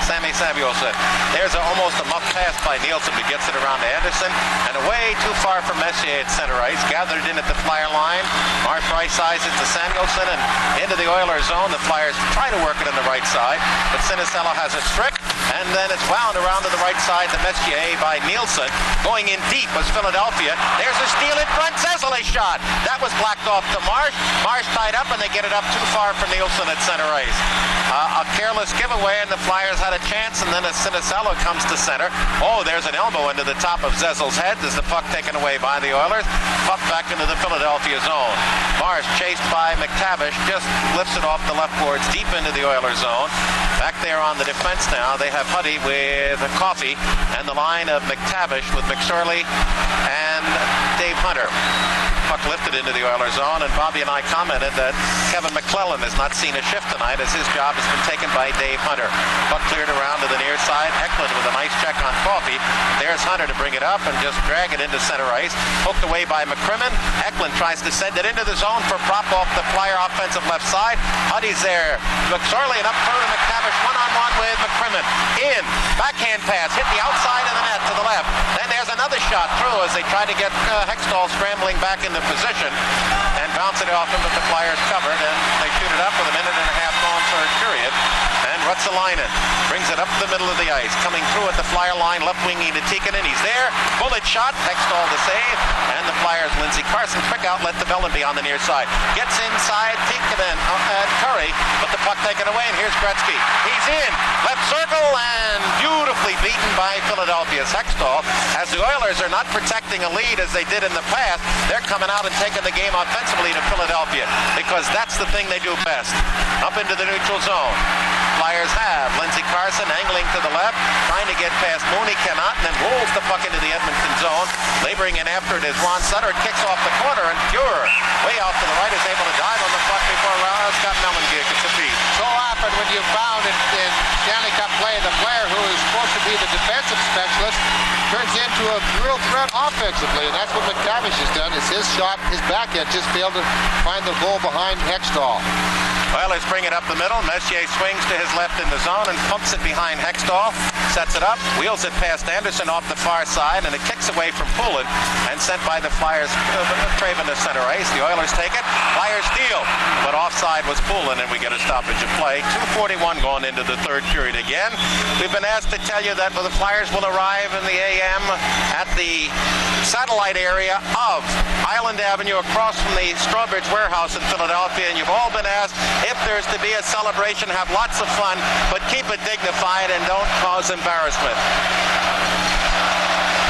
Sammy Samuelson. There's almost a muff pass by Nielsen, but gets it around to Anderson, and away too far from Messier at center ice. Gathered in at the Flyer line. Marsh right sides it to Samuelson and into the Oilers zone. The Flyers try to work it in the right side, but Sinisalo has it strict, and then it's wound around to the right side to Messier by Nielsen. Going in deep was Philadelphia. There's a steal in front. Zezel a shot. That was blacked off to Marsh. Marsh tied up, and they get it up too far for Nielsen at center ice. A careless giveaway, and the Flyers had a chance, and then as Sinisalo comes to center. Oh, there's an elbow into the top of Zezel's head. There's the puck taken away by the Oilers. Puck back into the Philadelphia zone. Marsh, chased by McTavish, just lifts it off the left boards deep into the Oilers zone. Back there on the defense now, they have Huddy with Coffey, and the line of McTavish with McSorley and Dave Hunter. Puck lifted into the Oilers zone, and Bobby and I commented that Kevin McClellan has not seen a shift tonight as his job has been taken by Dave Hunter. Puck cleared around to the near side. Eklund with a nice check on Coffey. There's Hunter to bring it up and just drag it into center ice. Hooked away by McCrimmon. Eklund tries to send it into the zone for prop off the Flyer offensive left side. Huddy's there. McSorley and up through to McTavish. One-on-one with McCrimmon. In. Backhand pass. Hit the outside of the net to the left. Then there's another shot through as they try to get Hextall scrambling back into position and bounce it off him, but the Flyers covered, and they shoot it up with 1.5 minutes gone third period. And Ruotsalainen brings it up the middle of the ice. Coming through at the Flyer line, left winging to Tikkanen. He's there. Bullet shot. Hextall to save. And the Flyers, Lindsey Carson, quick outlet to Bellenby on the near side. Gets inside Tikkanen and Curry, but the puck taken away, and here's Gretzky. He's in. Left circle. tackle and beautifully beaten by Philadelphia's Hextall. As the Oilers are not protecting a lead as they did in the past, they're coming out and taking the game offensively to Philadelphia because that's the thing they do best. Up into the neutral zone. Flyers have Lindsey Carson angling to the left, trying to get past Mooney, cannot, and then rolls the puck into the Edmonton zone. Laboring in after it is Ron Sutter. It kicks off the corner, and Fuhrer, way off to the right, is able to dive on the puck before Scott Mellenger gets a beat. So often when you found in Stanley Cup play, the player who is supposed to be the defensive specialist turns into a real threat offensively, and that's what McTavish has done. Is his shot, his backhand just failed to find the goal behind Hextall. Oilers bring it up the middle. Messier swings to his left in the zone and pumps it behind Hextall. Sets it up, wheels it past Anderson off the far side, and it kicks away from Poulin and sent by the Flyers, Craven to center ice. The Oilers take it. Flyers steal, but offside was Poulin, and we get a stoppage of play. 2:41 going into the third period again. We've been asked to tell you that the Flyers will arrive in the AM at the satellite area of Island Avenue across from the Strawbridge Warehouse in Philadelphia, and you've all been asked if there's to be a celebration, have lots of fun, but keep it dignified and don't cause embarrassment.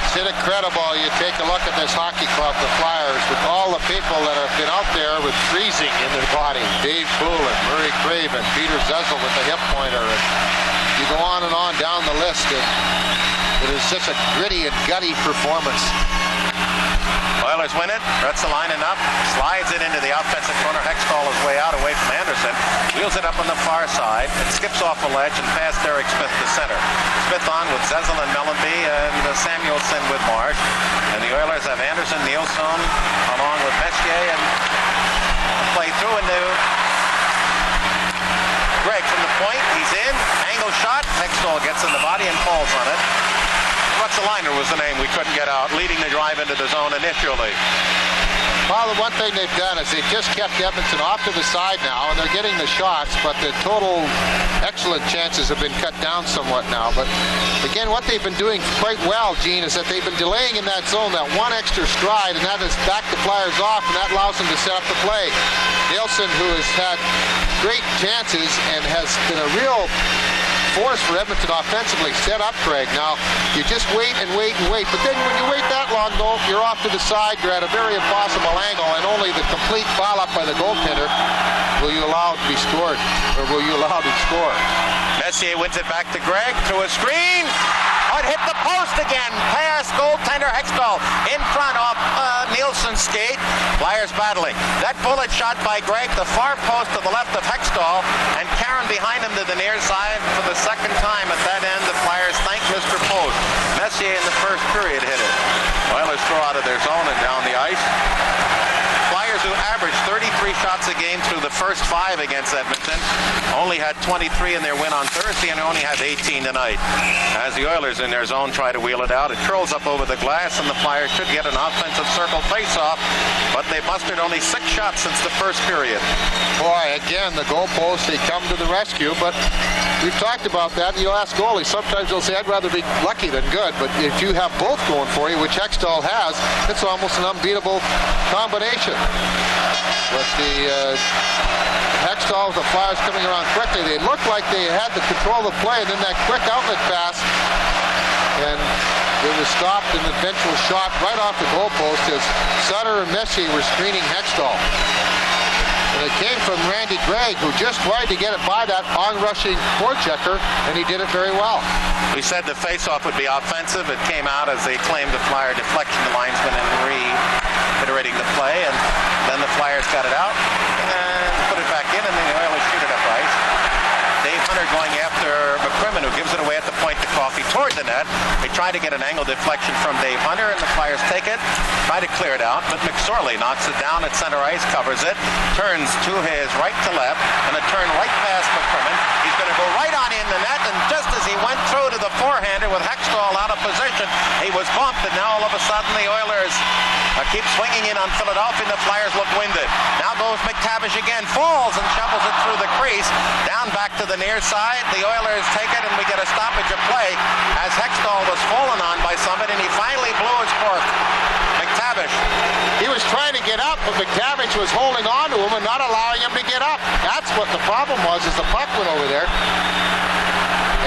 It's incredible. You take a look at this hockey club, the Flyers, with all the people that have been out there with freezing in their body. Dave Poulin, Murray Craven, Peter Zezel with the hip pointer. And you go on and on down the list. And it is such a gritty and gutty performance. Oilers win it. Ruotsalainen up, slides it into the offensive corner. Hextall is way out, away from Anderson. Wheels it up on the far side. It skips off a ledge and past Derek Smith to center. Smith on with Zezel and Mellenby and Samuelson with Marsh. And the Oilers have Anderson, Nielsen, along with Messier, and play through into Gregg from the point. He's in. Angle shot. Hextall gets in the body and falls on it. Ruotsalainen was the name we couldn't get out, leading the drive into the zone initially. Well, the one thing they've done is they've just kept Edmonton off to the side now, and they're getting the shots, but the total excellent chances have been cut down somewhat now. But again, what they've been doing quite well, Gene, is that they've been delaying in that zone that one extra stride, and that has backed the Flyers off, and that allows them to set up the play. Nielsen, who has had great chances and has been a real force for Edmonton offensively, set up Craig. Now, you just wait and wait and wait, but then when you wait that long, though, you're off to the side, you're at a very impossible angle, and only the complete foul-up by the goaltender will you allow to be scored, or will you allow to score. Messier wins it back to Gregg, to a screen. It hit the post again, past goaltender Hextall, in front of Nielsen's skate. Flyers battling. That bullet shot by Gregg, the far post to the left of Hextall, and Karen behind him to the near side for the second time at that end. The Flyers thank Mr. Post. Messier in the first period hit it. Oilers throw out of their zone and down the ice. Flyers, who averaged 33 shots a game through the first 5 against Edmonton, only had 23 in their win on Thursday and only had 18 tonight. As the Oilers in their zone try to wheel it out, it curls up over the glass, and the Flyers should get an offensive circle face-off, but they mustered only 6 shots since the first period. Boy, again, the goalposts, they come to the rescue, but we've talked about that. You'll ask goalies, sometimes they'll say, I'd rather be lucky than good, but if you have both going for you, which Hextall has, it's almost an unbeatable combination. But the Hextall with the Flyers coming around quickly, they looked like they had the control of the play, and then that quick outlet pass, and it was stopped, and the eventual shot right off the goalpost as Sutter and Messier were screening Hextall. And it came from Randy Gregg, who just tried to get it by that on-rushing forechecker, and he did it very well. We said the face-off would be offensive. It came out as they claimed the Flyer deflection, the linesman, and reiterating the play, and then the Flyers got it out and put it back in, and then the Oilers shoot it up ice. Dave Hunter going after McCrimmon, who gives it away at the point to Coffey toward the net. They try to get an angle deflection from Dave Hunter, and the Flyers take it, try to clear it out, but McSorley knocks it down at center ice, covers it, turns to his right to left, and a turn right past McCrimmon. He's going to go right on in the net, and just as he went through to the forehander with Hextall out of position, he was bumped, and now all of a sudden the Oilers keep swinging in on Philadelphia, and the Flyers look winded. Now goes McTavish again, falls and shovels it through the crease, down back to the near side. The Oilers take it, and we get a stoppage of play as Hextall was fallen on by somebody, and he finally blew his cork. McTavish. He was trying to get up, but McTavish was holding on to him and not allowing him to get up. That's what the problem was, is the puck went over there.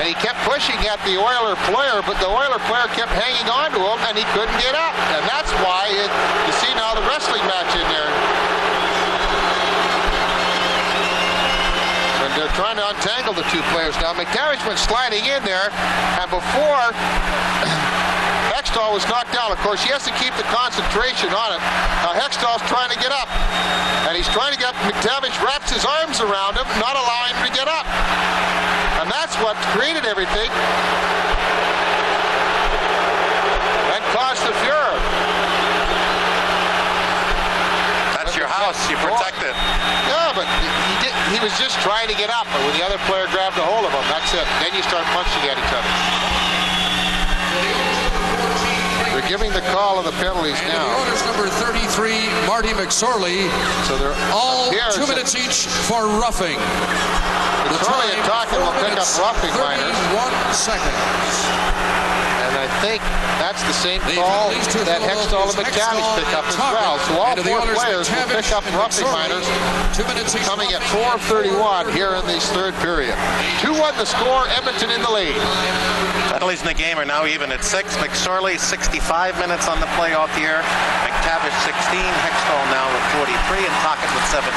And he kept pushing at the Oiler player, but the Oiler player kept hanging on to him, and he couldn't get up. And that's why you see now the wrestling match in there. And they're trying to untangle the two players now. McTavish went sliding in there, and before Hextall was knocked down, of course, he has to keep the concentration on it. Now Hextall's trying to get up, and he's trying to get up. McTavish wraps his arms around him, not allowing him to get up. And that's what created everything and caused the furor. That's your house. You protect it. Yeah, but he was just trying to get up. But when the other player grabbed a hold of him, that's it. Then you start punching at each other. They're giving the call of the penalties and now. The Oilers number 33, Marty McSorley. So they're all 2 minutes each for roughing. McSorley and Talkin will pick up roughing minors. 31 seconds. And I think that's the same call that Hextall and McTavish pick up as well. So all four players will pick up roughing minors, coming at 4:31 here in this third period. 2-1 the score, Edmonton in the lead. Penalties in the game are now even at 6. McSorley 65 minutes on the playoff year. McTavish 16. Hextall now with 43 and Talkin with 72.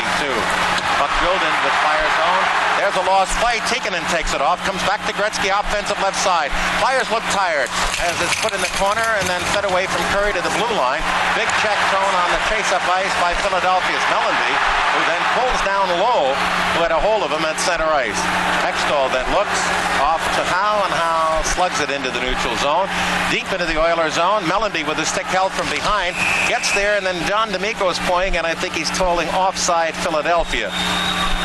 Buck Gilden with Flyers own. There's a lost play. Tikkanen takes it off. Comes back to Gretzky, offensive left side. Flyers look tired as it's put in the corner and then fed away from Curry to the blue line. Big check thrown on the chase-up ice by Philadelphia's Mellanby, who then pulls down low, who had a hold of him at center ice. Hextall then looks off to Howe, and Howe slugs it into the neutral zone. Deep into the Oilers zone. Mellanby with his stick held from behind. Gets there, and then John D'Amico is pointing, and I think he's tolling offside Philadelphia.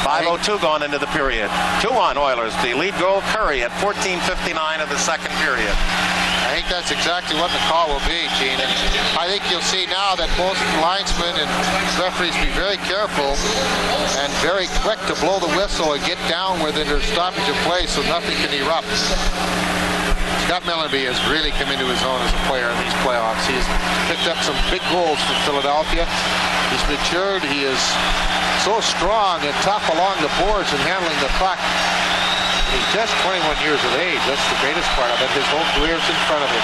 5:02 gone into the period. 2-1 Oilers. The lead goal, Curry, at 14:59 of the second period. I think that's exactly what the call will be, Gene. And I think you'll see now that both linesmen and referees be very careful and very quick to blow the whistle and get down within their stoppage of play so nothing can erupt. Scott Mellanby has really come into his own as a player in these playoffs. He has picked up some big goals for Philadelphia. He's matured. He is so strong and tough along the boards and handling the puck. He's just 21 years of age. That's the greatest part of it. His whole career's in front of him.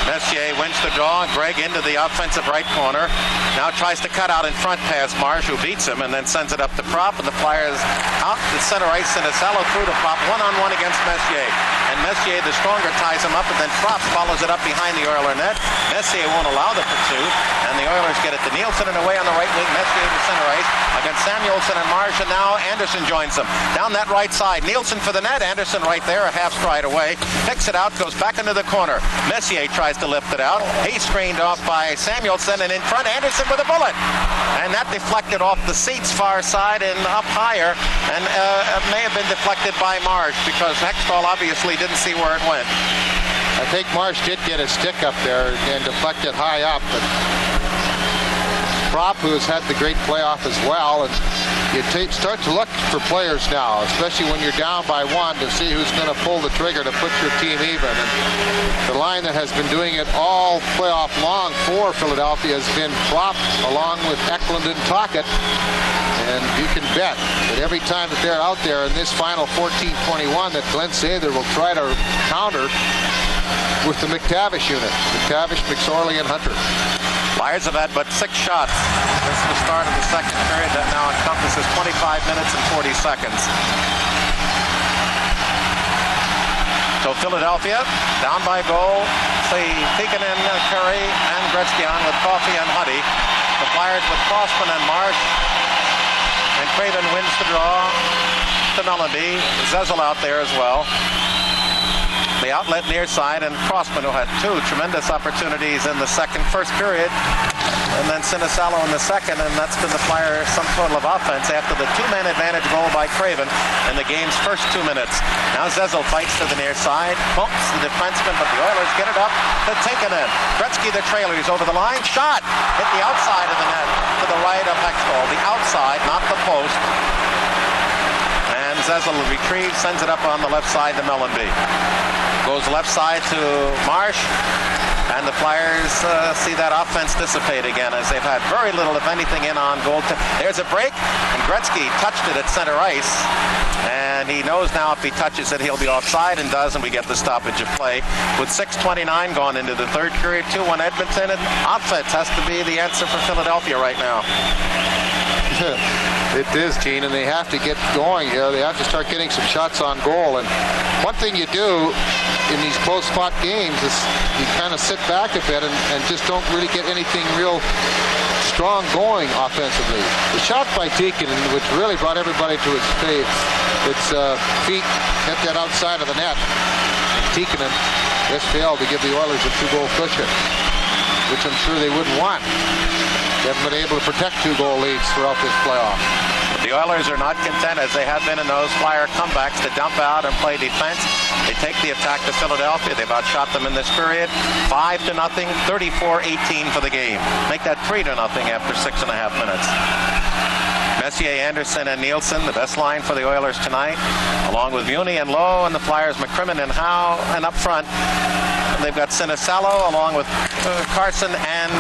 Messier wins the draw. Greg into the offensive right corner. Now tries to cut out in front past Marsh, who beats him and then sends it up to Prop. And the Flyers out to center ice. Sinicello through to Prop. One-on-one against Messier. And Messier, the stronger, ties him up. And then Prop follows it up behind the Oiler net. Messier won't allow the pursuit. And the Oilers get it to Nielsen and away on the right wing. Messier to center ice against Samuelson and Marsh. And now Anderson joins them. Down that right side. Nielsen for the net. Anderson right there, a half stride away. Picks it out, goes back into the corner. Messier tries to lift it out. He's screened off by Samuelson, and in front Anderson with a bullet. And that deflected off the seats far side and up higher, and it may have been deflected by Marsh because Hextall obviously didn't see where it went. I think Marsh did get his stick up there and deflect it high up, but Prop, who has had the great playoff as well, and you start to look for players now, especially when you're down by one, to see who's going to pull the trigger to put your team even. And the line that has been doing it all playoff long for Philadelphia has been Prop along with Eklund and Tocchet. And you can bet that every time that they're out there in this final 14-21 that Glenn Sather will try to counter with the McTavish unit. McTavish, McSorley, and Hunter. Flyers have had but 6 shots since the start of the second period. That now encompasses 25 minutes and 40 seconds. So Philadelphia down by goal. See Tikkanen, Curry, and Gretzky on with Coffey and Huddy. The Flyers with Crossman and Marsh. And Craven wins the draw to Mellanby. Zezel out there as well. The outlet near side, and Crossman, who had 2 tremendous opportunities in the first period, and then Sinicello in the second, and that's been the Flyers' sum total of offense after the 2-man advantage goal by Craven in the game's first 2 minutes. Now Zezel fights to the near side, bumps the defenseman, but the Oilers get it up to Tikkanen. Gretzky, the trailer, he's over the line, shot, hit the outside of the net to the right of Hextall. The outside, not the post. And Zezel retrieves, sends it up on the left side to Mellanby. Goes left side to Marsh. And the Flyers see that offense dissipate again as they've had very little, if anything, in on goal. There's a break, and Gretzky touched it at center ice. And he knows now if he touches it, he'll be offside, and does, and we get the stoppage of play. With 6:29 gone into the third period, 2-1 Edmonton, and offense has to be the answer for Philadelphia right now. It is, Gene, and they have to get going here. They have to start getting some shots on goal. And one thing you do in these close-fought games is you kind of sit back a bit and just don't really get anything real strong going offensively. The shot by Tikkanen, which really brought everybody to its feet, feet hit that outside of the net. Tikkanen just failed to give the Oilers a 2-goal cushion, which I'm sure they wouldn't want. They haven't been able to protect 2-goal leads throughout this playoff. The Oilers are not content, as they have been in those Flyer comebacks, to dump out and play defense. They take the attack to Philadelphia. They've outshot them in this period. 5-0, 34-18 for the game. Make that 3-0 after 6.5 minutes. Messier, Anderson, and Nielsen, the best line for the Oilers tonight, along with Muni and Lowe, and the Flyers, McCrimmon and Howe, and up front they've got Sinisalo along with Carson and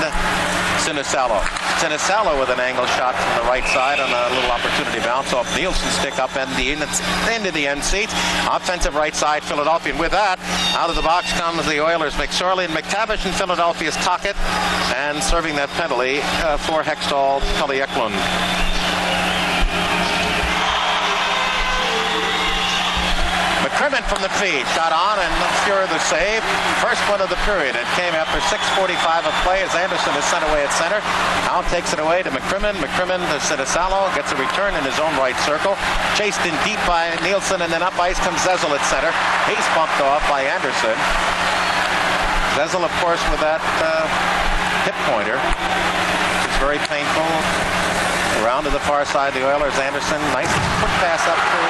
Sinisalo. Sinisalo with an angle shot from the right side on a little opportunity bounce off Nielsen's stick up into the end seats. Offensive right side, Philadelphia. And with that, out of the box comes the Oilers' McSorley, and McTavish and Philadelphia's Tocchet, and serving that penalty for Hextall, Tully Eklund. McCrimmon from the feed, shot on, and Fuhrer the save. First one of the period. It came after 6:45 of play as Anderson is sent away at center. Now takes it away to McCrimmon. McCrimmon to Sinisalo, gets a return in his own right circle. Chased in deep by Nielsen, and then up ice comes Zezel at center. He's bumped off by Anderson. Zezel, of course, with that hip pointer. It's very painful. Around to the far side, the Oilers. Anderson, nice quick pass up to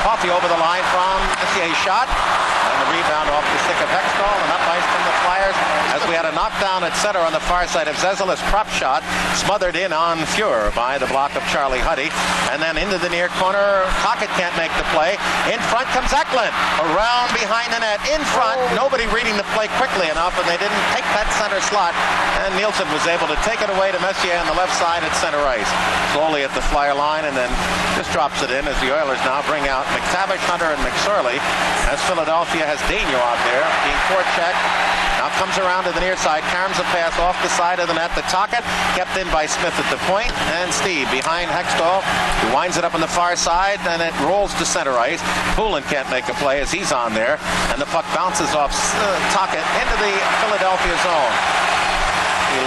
Coffey over the line from Messier's shot, and the rebound off the stick of Hextall, and up ice from the Flyers as we had a knockdown at center on the far side of Zezel's prop shot, smothered in on Fuhrer by the block of Charlie Huddy, and then into the near corner. Tocchet can't make the play. In front comes Eklund, around behind the net, in front, nobody reading the play quickly enough, and they didn't take that center slot, and Nielsen was able to take it away to Messier on the left side at center ice. Slowly at the Flyer line, and then just drops it in as the Oilers now bring out McTavish, Hunter, and McSorley, as Philadelphia has Daigneault out there being forechecked. Now comes around to the near side, carries a pass off the side of the net to Tocchet, kept in by Smith at the point, and Steve behind Hextall, who winds it up on the far side, and it rolls to center ice. Poulin can't make a play as he's on there, and the puck bounces off Tocchet into the Philadelphia zone.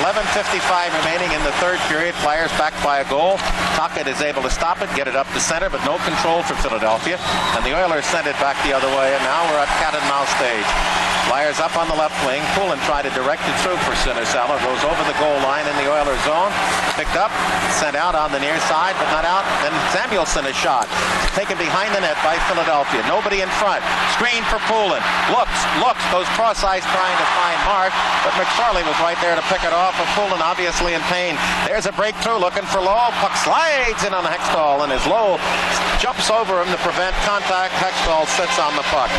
11:55 remaining in the third period. Flyers back by a goal. Tocchet is able to stop it, get it up the center, but no control for Philadelphia. And the Oilers send it back the other way, and now we're at cat and mouse stage. Flyers up on the left wing. Poulin tried to direct it through for Sinisalo. Goes over the goal line in the Oilers zone. Picked up, sent out on the near side, but not out. Then Samuelson is shot. Taken behind the net by Philadelphia. Nobody in front. Screen for Poulin. Looks, goes cross ice trying to find Marsh, but McSorley was right there to pick it off of Poulin, obviously in pain. There's a breakthrough, looking for Lowe. Puck slides in on Hextall, and as Lowe jumps over him to prevent contact, Hextall sits on the puck.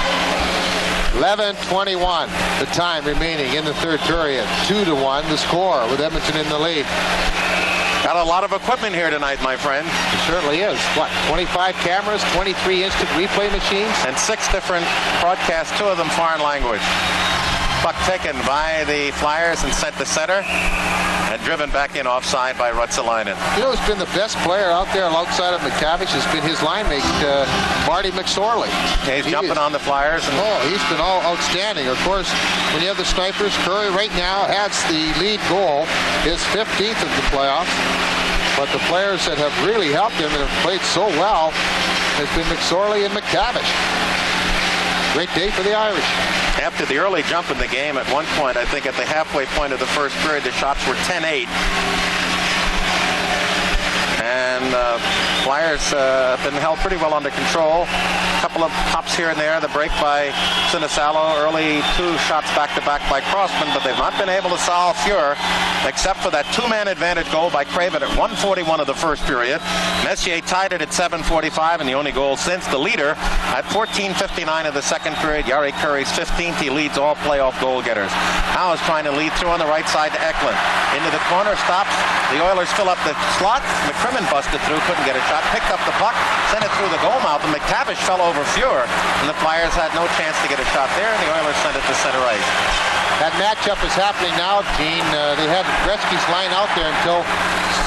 11:21, the time remaining in the third period. 2-1 the score, with Edmonton in the lead. Got a lot of equipment here tonight, my friend. It certainly is. What, 25 cameras, 23 instant replay machines? And 6 different broadcasts, 2 of them foreign language. Puck taken by the Flyers and sent to center, and driven back in offside by Ruotsalainen. You know who's been the best player out there outside of McTavish has been his line mate, Marty McSorley. He's jumping on the Flyers. And he's been all outstanding. Of course, when you have the snipers, Curry right now has the lead goal, his 15th of the playoffs. But the players that have really helped him and have played so well has been McSorley and McTavish. Great day for the Irish. After the early jump in the game, at one point, I think at the halfway point of the first period, the shots were 10-8. And Flyers have been held pretty well under control. A couple of pops here and there. The break by Sinisalo. Early 2 shots back-to-back by Crossman, but they've not been able to solve Fuhr, except for that 2-man advantage goal by Craven at 1:41 of the first period. Messier tied it at 7:45, and the only goal since. The leader at 14:59 of the second period. Jari Kurri's 15th. He leads all playoff goal getters. Howe is trying to lead through on the right side to Eklund. Into the corner, stops. The Oilers fill up the slot. McCrimmon busted through, couldn't get a shot. Picked up the puck, sent it through the goal mouth, and McTavish fell over Fuhr, and the Flyers had no chance to get a shot there, and the Oilers sent it to center ice. That matchup is happening now, Gene. They had Gretzky's line out there until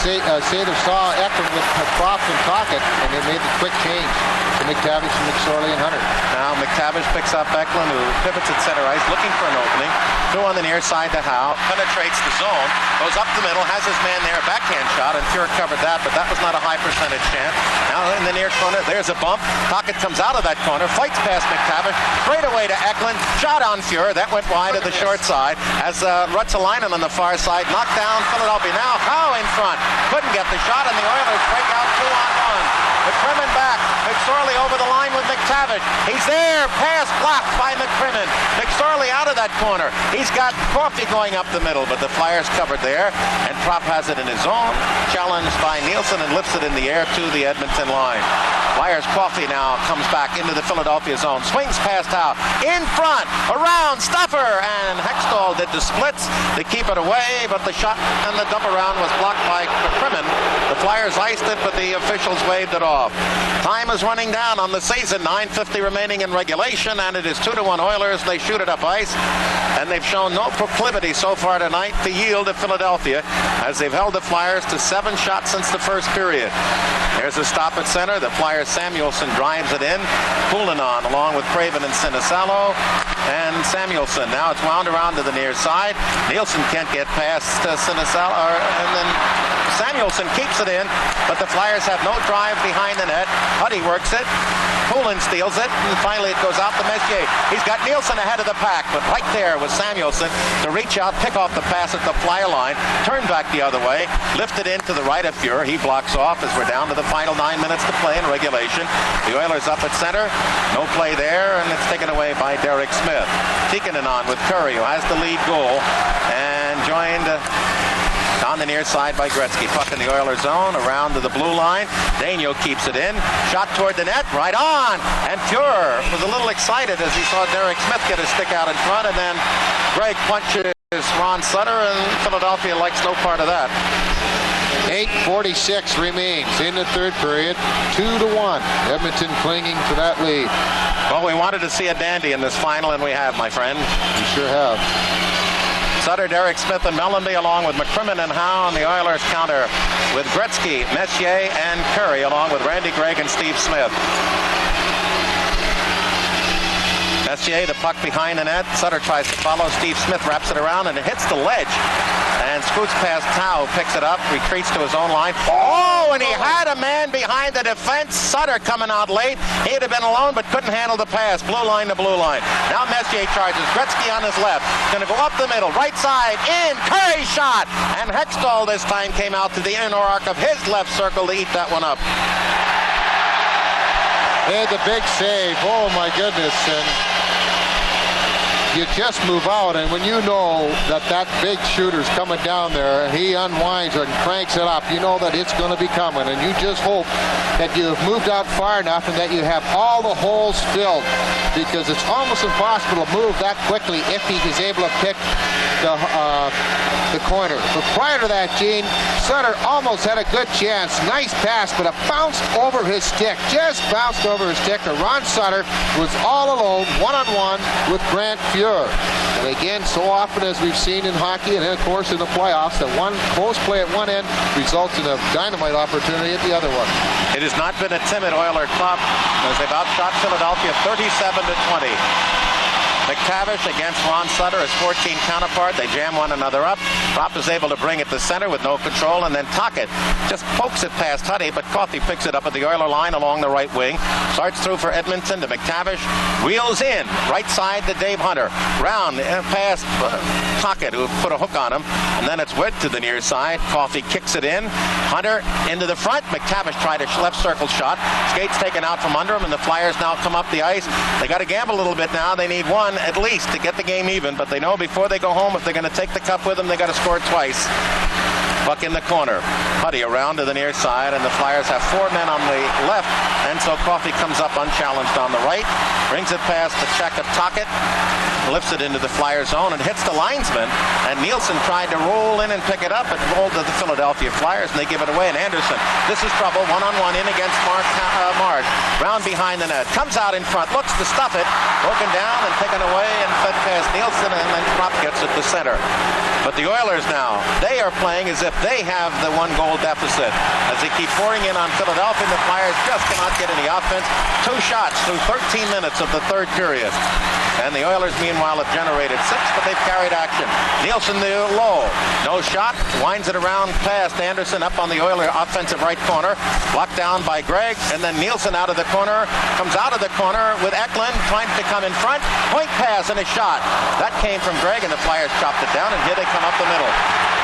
Sather saw Eklund with Propp and Tocchet, and they made the quick change to McTavish and McSorley and Hunter. Now McTavish picks up Eklund, who pivots at center ice, looking for an opening. Through on the near side to Howe, penetrates the zone, goes up the middle, has his man there, backhand shot, and Fuhr covered that, but that was not a high percentage chance. Now in the near corner, there's a bump. Tocchet comes out of that corner, fights past McTavish, straight away to Eklund, shot on Fuhr, that went wide of the short side, as Ruotsalainen on the far side knocked down Philadelphia. Now Howe in front, couldn't get the shot, and the Oilers break out 2-on-1. McCrimmon back, McSorley over the line with McTavish. He's there, pass blocked by McCrimmon. McSorley out of that corner. He's got Coffey going up the middle, but the Flyers covered there, and Propp has it in his zone, challenged by Nielsen, and lifts it in the air to the Edmonton line. Flyers Coffey now comes back into the Philadelphia zone, swings past Howe, in front, around, Stuffer, and Hextall did the splits to keep it away, but the shot and the dump around was blocked by McCrimmon. The Flyers iced it, but the officials waved it off. Time is running down on the season, 9:50 remaining in regulation, and it is 2-1 Oilers. They shoot it up ice, and they've shown no proclivity so far tonight to yield at Philadelphia, as they've held the Flyers to 7 shots since the first period. There's a stop at center. The Flyers Samuelson drives it in. Poulin on along with Craven and Sinisalo, and Samuelson. Now it's wound around to the near side. Nielsen can't get past Sinisalo, and then Samuelson keeps it in, but the Flyers have no drive behind the net. Huddy works it. Poulin steals it, and finally it goes out to Messier. He's got Nielsen ahead of the pack, but right there was Samuelson to reach out, pick off the pass at the flyer line, turn back the other way, lift it in to the right of Fuhr. He blocks off as we're down to the final 9 minutes to play in regulation. The Oilers up at center, no play there, and it's taken away by Derek Smith. Tikkanen on with Kurri, who has the lead goal, and joined on the near side by Gretzky. Puck in the Oilers zone, around to the blue line. Daigneault keeps it in. Shot toward the net, right on. And Fuhr was a little excited as he saw Derek Smith get his stick out in front, and then Greg punches Ron Sutter, and Philadelphia likes no part of that. 8:46 remains in the third period. 2-1. Edmonton clinging to that lead. Well, we wanted to see a dandy in this final, and we have, my friend. You sure have. Sutter, Derek Smith, and Mellanby, along with McCrimmon and Howe, on the Oilers counter with Gretzky, Messier, and Kurri, along with Randy Gregg and Steve Smith. Messier, the puck behind the net. Sutter tries to follow. Steve Smith wraps it around, and it hits the ledge. And scoots past Howe, picks it up, retreats to his own line. Oh, and he had a man behind the defense. Sutter coming out late. He'd have been alone, but couldn't handle the pass. Blue line to blue line. Now Messier charges. Gretzky on his left. Going to go up the middle. Right side. In. Kurri shot. And Hextall this time came out to the inner arc of his left circle to eat that one up. They had the big save. Oh, my goodness. And you just move out, and when you know that that big shooter's coming down there, and he unwinds and cranks it up, you know that it's going to be coming, and you just hope that you've moved out far enough and that you have all the holes filled, because it's almost impossible to move that quickly if he is able to pick the corner. But prior to that, Gene, Sutter almost had a good chance. Nice pass, but it bounced over his stick. Just bounced over his stick. And Ron Sutter was all alone, one-on-one with Grant Fuhr. And again, so often as we've seen in hockey, and then of course in the playoffs, that one close play at one end results in a dynamite opportunity at the other one. It has not been a timid Oiler club as they've outshot Philadelphia 37-20. McTavish against Ron Sutter, his 14 counterpart. They jam one another up. Propp is able to bring it to center with no control, and then Tocchet just pokes it past Huddy, but Coffey picks it up at the Oiler line along the right wing. Starts through for Edmonton to McTavish. Wheels in, right side to Dave Hunter. Round past Tocchet, who put a hook on him, and then it's Witt to the near side. Coffey kicks it in. Hunter into the front. McTavish tried a left circle shot. Skates taken out from under him, and the Flyers now come up the ice. They got to gamble a little bit now. They need one at least to get the game even, but they know before they go home, if they're going to take the cup with them, they got to score twice. Puck in the corner. Huddy around to the near side, and the Flyers have 4 men on the left, and so Coffey comes up unchallenged on the right, brings it past the check of Tocchet, lifts it into the Flyer zone and hits the linesman, and Nielsen tried to roll in and pick it up. It rolled to the Philadelphia Flyers, and they give it away. And Anderson, this is trouble, one-on-one in against Mark. Round behind the net, comes out in front, looks to stuff it, broken down and taken away and fed past Nielsen, and then Propp gets it to center. But the Oilers now, they are playing as if they have the 1-goal deficit. As they keep pouring in on Philadelphia, the Flyers just cannot get any offense. 2 shots through 13 minutes of the third period. And the Oilers, meanwhile, have generated 6, but they've carried action. Nielsen to low. No shot. Winds it around past Anderson up on the Oiler offensive right corner. Blocked down by Gregg. And then Nielsen out of the corner. Comes out of the corner with Eklund trying to come in front. Point pass and a shot. That came from Gregg, and the Flyers chopped it down, and here they come up the middle.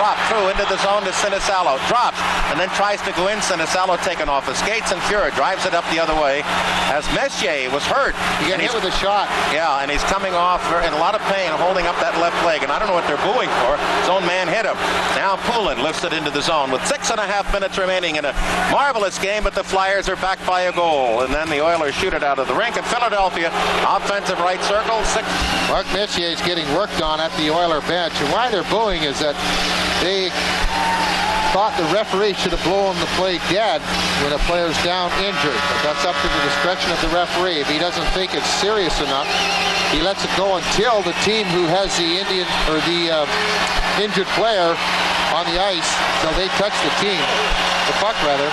Propp through into the zone to Sinisalo. Drops and then tries to go in. Sinisalo taken off his skates, and Fuhrer drives it up the other way as Messier was hurt. He got hit with a shot. Yeah, and he's coming off in a lot of pain, holding up that left leg, and I don't know what they're booing for. His own man hit him. Now Poulin lifts it into the zone with 6.5 minutes remaining in a marvelous game, but the Flyers are back by a goal, and then the Oilers shoot it out of the rink, and Philadelphia, offensive right circle, 6. Mark Messier is getting worked on at the Oiler bench, and why they're booing is that they thought the referee should have blown the play dead when a player's down injured. But that's up to the discretion of the referee. If he doesn't think it's serious enough, he lets it go until the team who has the injured player on the ice, till they touch the puck rather,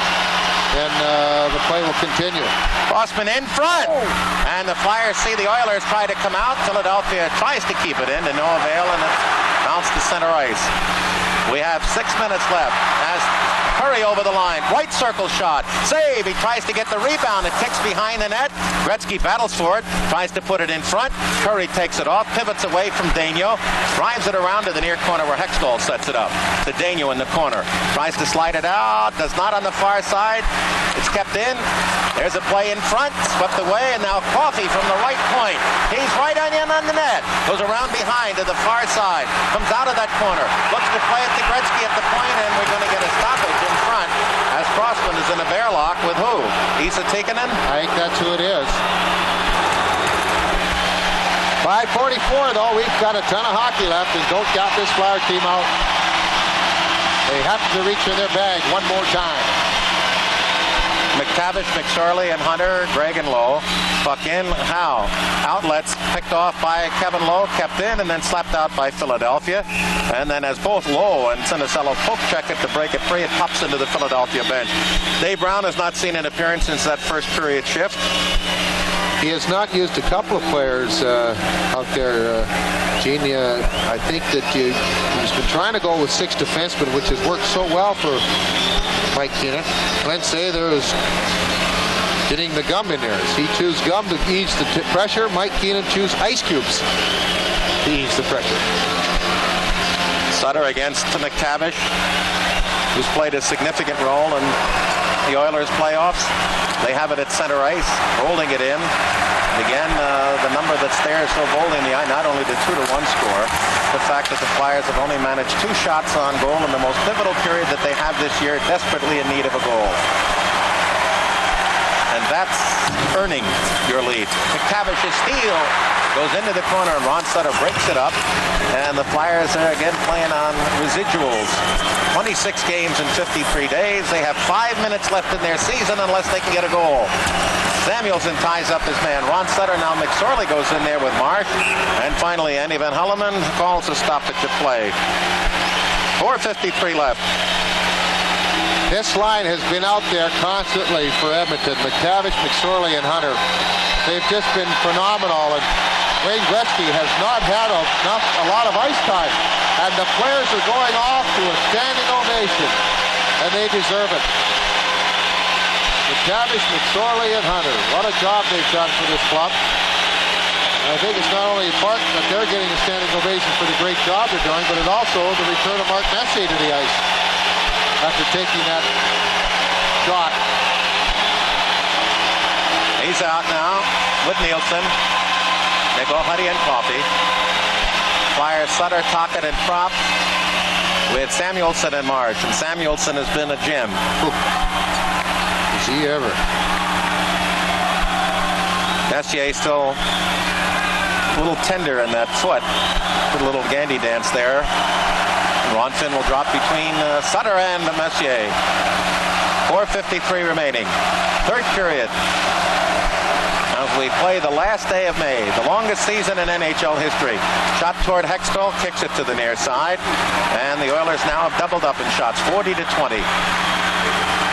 then the play will continue. Bossman in front, and the Flyers see the Oilers try to come out. Philadelphia tries to keep it in to no avail, and it's bounced to center ice. We have 6 minutes left as Curry over the line. Right circle shot. Save. He tries to get the rebound. It kicks behind the net. Gretzky battles for it. Tries to put it in front. Curry takes it off. Pivots away from Daigneault. Drives it around to the near corner where Hextall sets it up. To Daigneault in the corner. Tries to slide it out. Does not on the far side. It's kept in. There's a play in front. Swept away. And now Coffey from the right point. He's right on the net. Goes around behind to the far side. Comes out of that corner. Looks to play it to Gretzky at the point, and we're going to get a stoppage in front as Crossman is in a bear lock with who? Esa Tikkanen? I think that's who it is. 5:44 though. We've got a ton of hockey left, and don't count this Flyer team out. They have to reach in their bag one more time. McTavish, McSorley, and Hunter, Gregg and Lowe. Puck in. Howe. Outlets picked off by Kevin Lowe, kept in, and then slapped out by Philadelphia. And then as both Lowe and Sinisalo poke check it to break it free, it pops into the Philadelphia bench. Dave Brown has not seen an appearance since that first period shift. He has not used a couple of players out there, Gene. I think that he's been trying to go with 6 defensemen, which has worked so well for Mike Keenan. Glenn Sather is getting the gum in there. He chews gum to ease the pressure. Mike Keenan chews ice cubes to ease the pressure. Sutter against McTavish, who's played a significant role in the Oilers playoffs. They have it at center ice, holding it in. And again, the number that stares so boldly in the eye, not only the 2-1 score, the fact that the Flyers have only managed 2 shots on goal in the most pivotal period that they have this year, desperately in need of a goal. And that's earning your lead. McTavish's steal goes into the corner, and Ron Sutter breaks it up. And the Flyers are again playing on residuals. 26 games in 53 days. They have 5 minutes left in their season unless they can get a goal. Samuelson ties up his man. Ron Sutter, now McSorley goes in there with Marsh. And finally, Andy Van Hulleman calls a stoppage of play. 4:53 left. This line has been out there constantly for Edmonton. McTavish, McSorley, and Hunter. They've just been phenomenal. And Wayne Gretzky has not had a lot of ice time. And the players are going off to a standing ovation. And they deserve it. McTavish, McSorley, and Hunter. What a job they've done for this club. And I think it's not only important that they're getting a standing ovation for the great job they're doing, but it also the return of Mark Messier to the ice after taking that shot. He's out now with Nielsen. They go Huddy and Coffey. Flyers Sutter, Tocchet, and Propp with Samuelson and Marsh. And Samuelson has been a gem. Is he ever? Messier still a little tender in that foot. Did a little Gandy dance there. Ron Finn will drop between Sutter and Messier. 4:53 remaining. Third period. As we play the last day of May, the longest season in NHL history. Shot toward Hextall, kicks it to the near side, and the Oilers now have doubled up in shots, 40-20.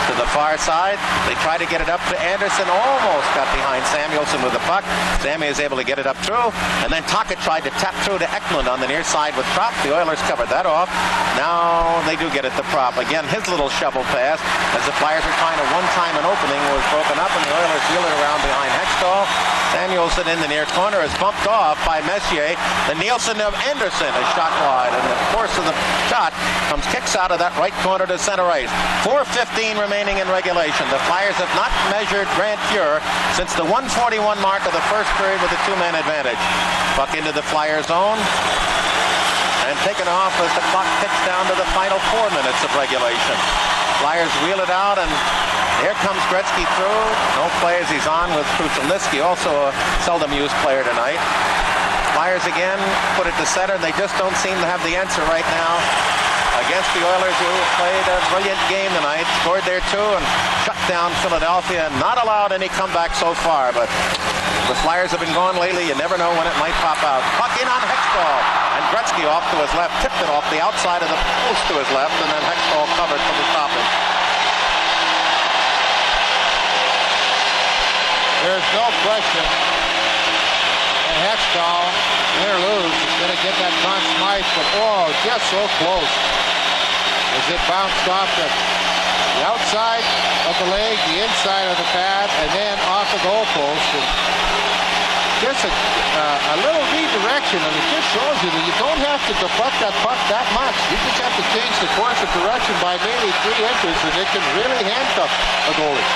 To the far side, they try to get it up to Anderson, almost got behind Samuelson with the puck. Sammy is able to get it up through, and then Tocchet tried to tap through to Eklund on the near side with Propp. The Oilers covered that off. Now they do get it to Propp. Again, his little shovel pass, as the Flyers are trying to one-time an opening, was broken up, and the Oilers wheel it around behind Hextall. Samuelson in the near corner is bumped off by Messier. The Nielsen of Anderson is shot wide, and the force of the shot kicks out of that right corner to center ice. 4:15 remaining in regulation. The Flyers have not measured Grant Fuhr since the 1:41 mark of the first period with a two-man advantage. Puck into the Flyers zone and taken off as the clock ticks down to the final 4 minutes of regulation. Flyers wheel it out, and here comes Gretzky through. No play as he's on with Krushelnyski, also a seldom used player tonight. Flyers again put it to center, and they just don't seem to have the answer right now against the Oilers, who played a brilliant game tonight, scored there too, and shut down Philadelphia. Not allowed any comeback so far, but the Flyers have been going lately. You never know when it might pop out. Puck in on Hextall, and Gretzky off to his left, tipped it off the outside of the post to his left, and then Hextall covered from the stoppage. There's no question that Hextall, win or lose, is going to get that Conn Smythe, but oh, just so close. As it bounced off the outside of the leg, the inside of the pad, and then off the goalpost. And just a little redirection, and it just shows you that you don't have to deflect that puck that much. You just have to change the course of direction by maybe 3 inches, and it can really handcuff a goalie.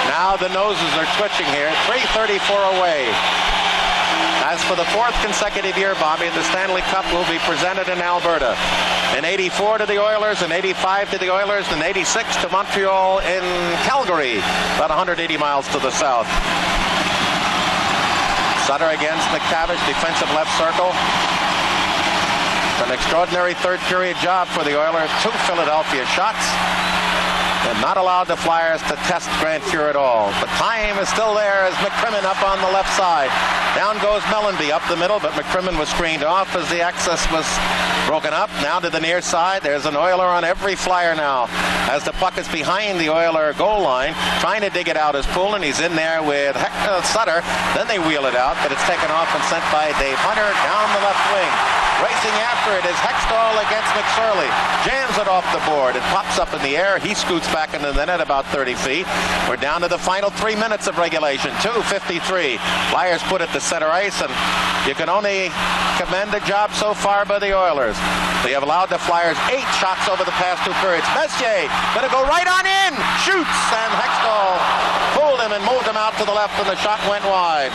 Now the noses are twitching here. 3:34 away. As for the 4th consecutive year, Bobby, the Stanley Cup will be presented in Alberta. In 84 to the Oilers, in 85 to the Oilers, in 86 to Montreal in Calgary, about 180 miles to the south. Sutter against McTavish, defensive left circle. An extraordinary third period job for the Oilers. 2 Philadelphia shots. And not allowed the Flyers to test Grant Fuhr at all. But time is still there as McCrimmon up on the left side. Down goes Mellanby up the middle, but McCrimmon was screened off as the access was broken up. Now to the near side. There's an Oiler on every Flyer now, as the puck is behind the Oiler goal line. Trying to dig it out is Poulin. He's in there with Sutter. Then they wheel it out, but it's taken off and sent by Dave Hunter down the left wing. Racing after it is Hextall against McSorley. Jams it off the board. It pops up in the air. He scoots back into the net about 30 feet. We're down to the final 3 minutes of regulation. 2:53. Flyers put it to center ice, and you can only commend the job so far by the Oilers. They have allowed the Flyers 8 shots over the past 2 periods. Messier gonna go right on in. Shoots, and Hextall pulled him and moved him out to the left, and the shot went wide.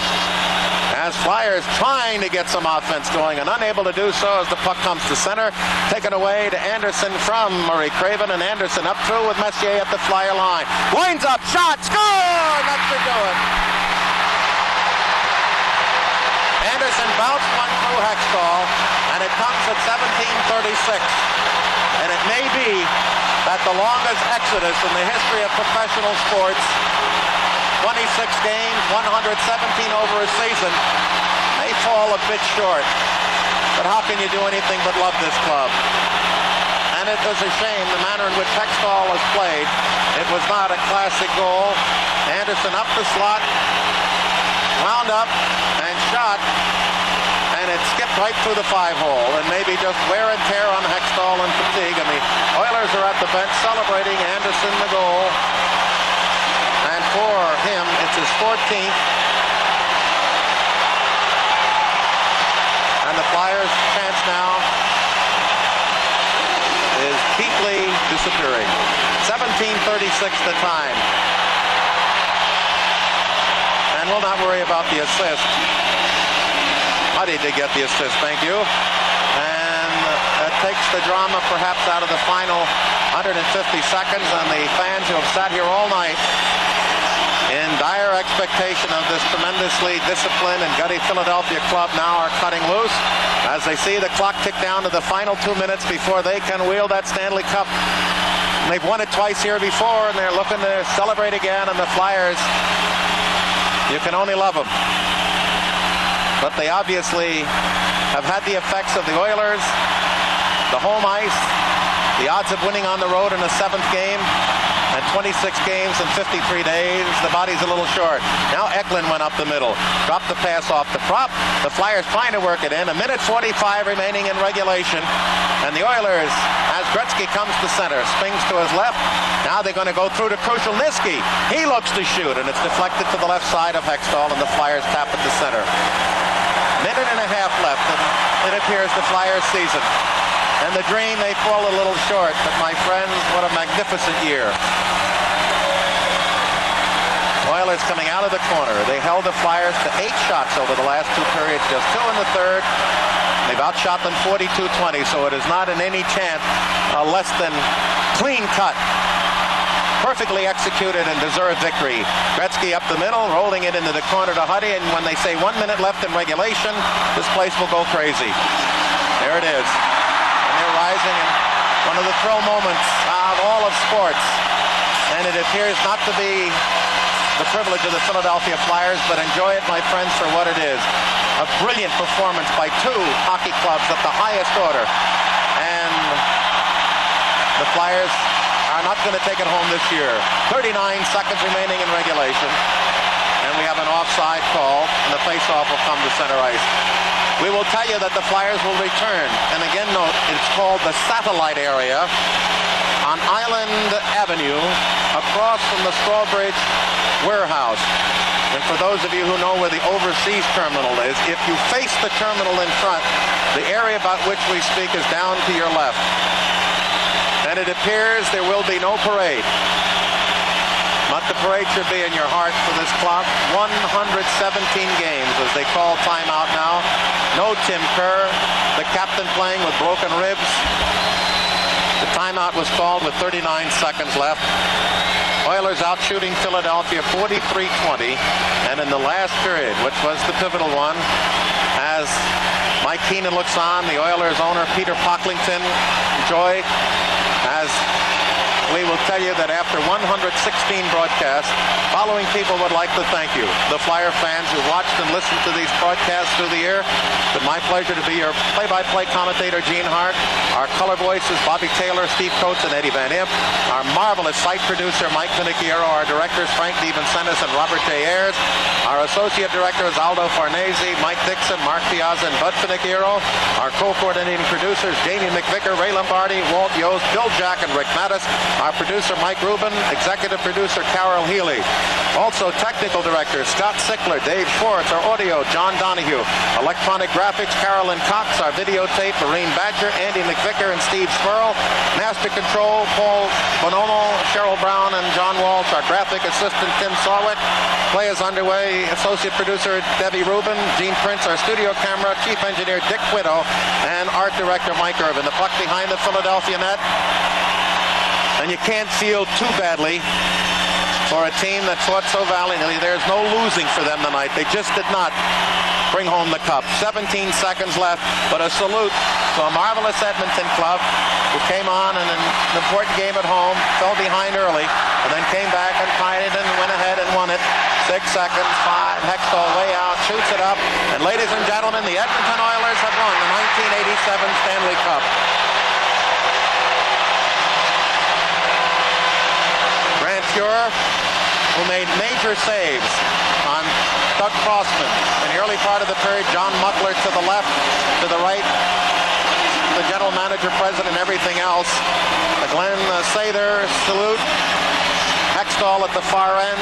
As Flyers trying to get some offense going and unable to do so as the puck comes to center. Taken away to Anderson from Murray Craven, and Anderson up through with Messier at the Flyer line. Winds up, shot, score! That's to do it. Anderson bounced one through Hextall, and it comes at 17:36. And it may be that the longest exodus in the history of professional sports, 26 games, 117 over a season, may fall a bit short. But how can you do anything but love this club? And it was a shame the manner in which Hextall was played. It was not a classic goal. Anderson up the slot, wound up and shot. and it skipped right through the 5-hole, and maybe just wear and tear on Hextall and fatigue, and the Oilers are at the bench celebrating Anderson the goal. And for him, it's his 14th. And the Flyers' chance now is deeply disappearing. 17:36 the time. And we'll not worry about the assist. Huddy did get the assist, thank you. And that takes the drama perhaps out of the final 150 seconds, and the fans who have sat here all night in dire expectation of this tremendously disciplined and gutty Philadelphia club now are cutting loose as they see the clock tick down to the final 2 minutes before they can wield that Stanley Cup. And they've won it twice here before, and they're looking to celebrate again, and the Flyers, you can only love them. But they obviously have had the effects of the Oilers, the home ice, the odds of winning on the road in a 7th game, and 26 games in 53 days. The body's a little short. Now Eklund went up the middle, dropped the pass off the prop. The Flyers trying to work it in. 1:45 remaining in regulation. And the Oilers, as Gretzky comes to center, swings to his left. Now they're going to go through to Krushelnyski. He looks to shoot, and it's deflected to the left side of Hextall, and the Flyers tap it to center. 1.5 minutes left, and it appears the Flyers season. And the dream may fall a little short, but my friends, what a magnificent year. Oilers coming out of the corner. They held the Flyers to 8 shots over the last 2 periods, just 2 in the third. They've outshot them 42-20, so it is not in any chance a less than clean cut. Perfectly executed and deserved victory. Gretzky up the middle, rolling it into the corner to Huddy, and when they say 1 minute left in regulation, this place will go crazy. There it is. And they're rising in one of the thrill moments of all of sports. And it appears not to be the privilege of the Philadelphia Flyers, but enjoy it, my friends, for what it is. A brilliant performance by 2 hockey clubs at the highest order. And the Flyers are not going to take it home this year. 39 seconds remaining in regulation. And we have an offside call, and the faceoff will come to center ice. We will tell you that the Flyers will return. And again, note, it's called the satellite area on Island Avenue across from the Strawbridge warehouse. And for those of you who know where the overseas terminal is, if you face the terminal in front, the area about which we speak is down to your left. And it appears there will be no parade. But the parade should be in your heart for this clock. 117 games as they call timeout now. No Tim Kerr, the captain playing with broken ribs. The timeout was called with 39 seconds left. Oilers out shooting Philadelphia 43-20. And in the last period, which was the pivotal one, as Mike Keenan looks on, the Oilers owner Peter Pocklington, joy, as we will tell you that after 116 broadcasts, following people would like to thank you. The Flyer fans who watched and listened to these broadcasts through the year. It's my pleasure to be your play-by-play commentator, Gene Hart. Our color voices, Bobby Taylor, Steve Coates, and Eddie Van Imp. Our marvelous site producer, Mike Finicchiero. Our directors, Frank DeVincentis and Robert J. Ayers. Our associate director is Aldo Farnese, Mike Dixon, Mark Piazza, and Bud Finicchiero. Our co-coordinating producers, Jamie McVicker, Ray Lombardi, Walt Yost, Bill Jack, and Rick Mattis. Our producer, Mike Rubin, executive producer, Carol Healy. Also, technical directors, Scott Sickler, Dave Schwartz, our audio, John Donahue. Electronic graphics, Carolyn Cox, our videotape, Marine Badger, Andy McVicker, and Steve Spurl. Master control, Paul Bonomo, Cheryl Brown, and John Walsh. Our graphic assistant, Tim Sawick. Play is underway. Associate producer, Debbie Rubin. Gene Prince, our studio camera. Chief engineer, Dick Quiddo. And art director, Mike Irvin. The puck behind the Philadelphia net. And you can't feel too badly for a team that fought so valiantly. There's no losing for them tonight. They just did not bring home the cup. 17 seconds left, but a salute to a marvelous Edmonton club who came on in an important game at home, fell behind early, and then came back and tied it and went ahead and won it. 6 seconds, 5, Hextall way out, shoots it up, and ladies and gentlemen, the Edmonton Oilers have won the 1987 Stanley Cup. Fuhrer, who made major saves on Doug Crossman. In the early part of the period, John Muckler to the left, to the right, the general manager, president, everything else. The Glenn Sather salute. Hextall at the far end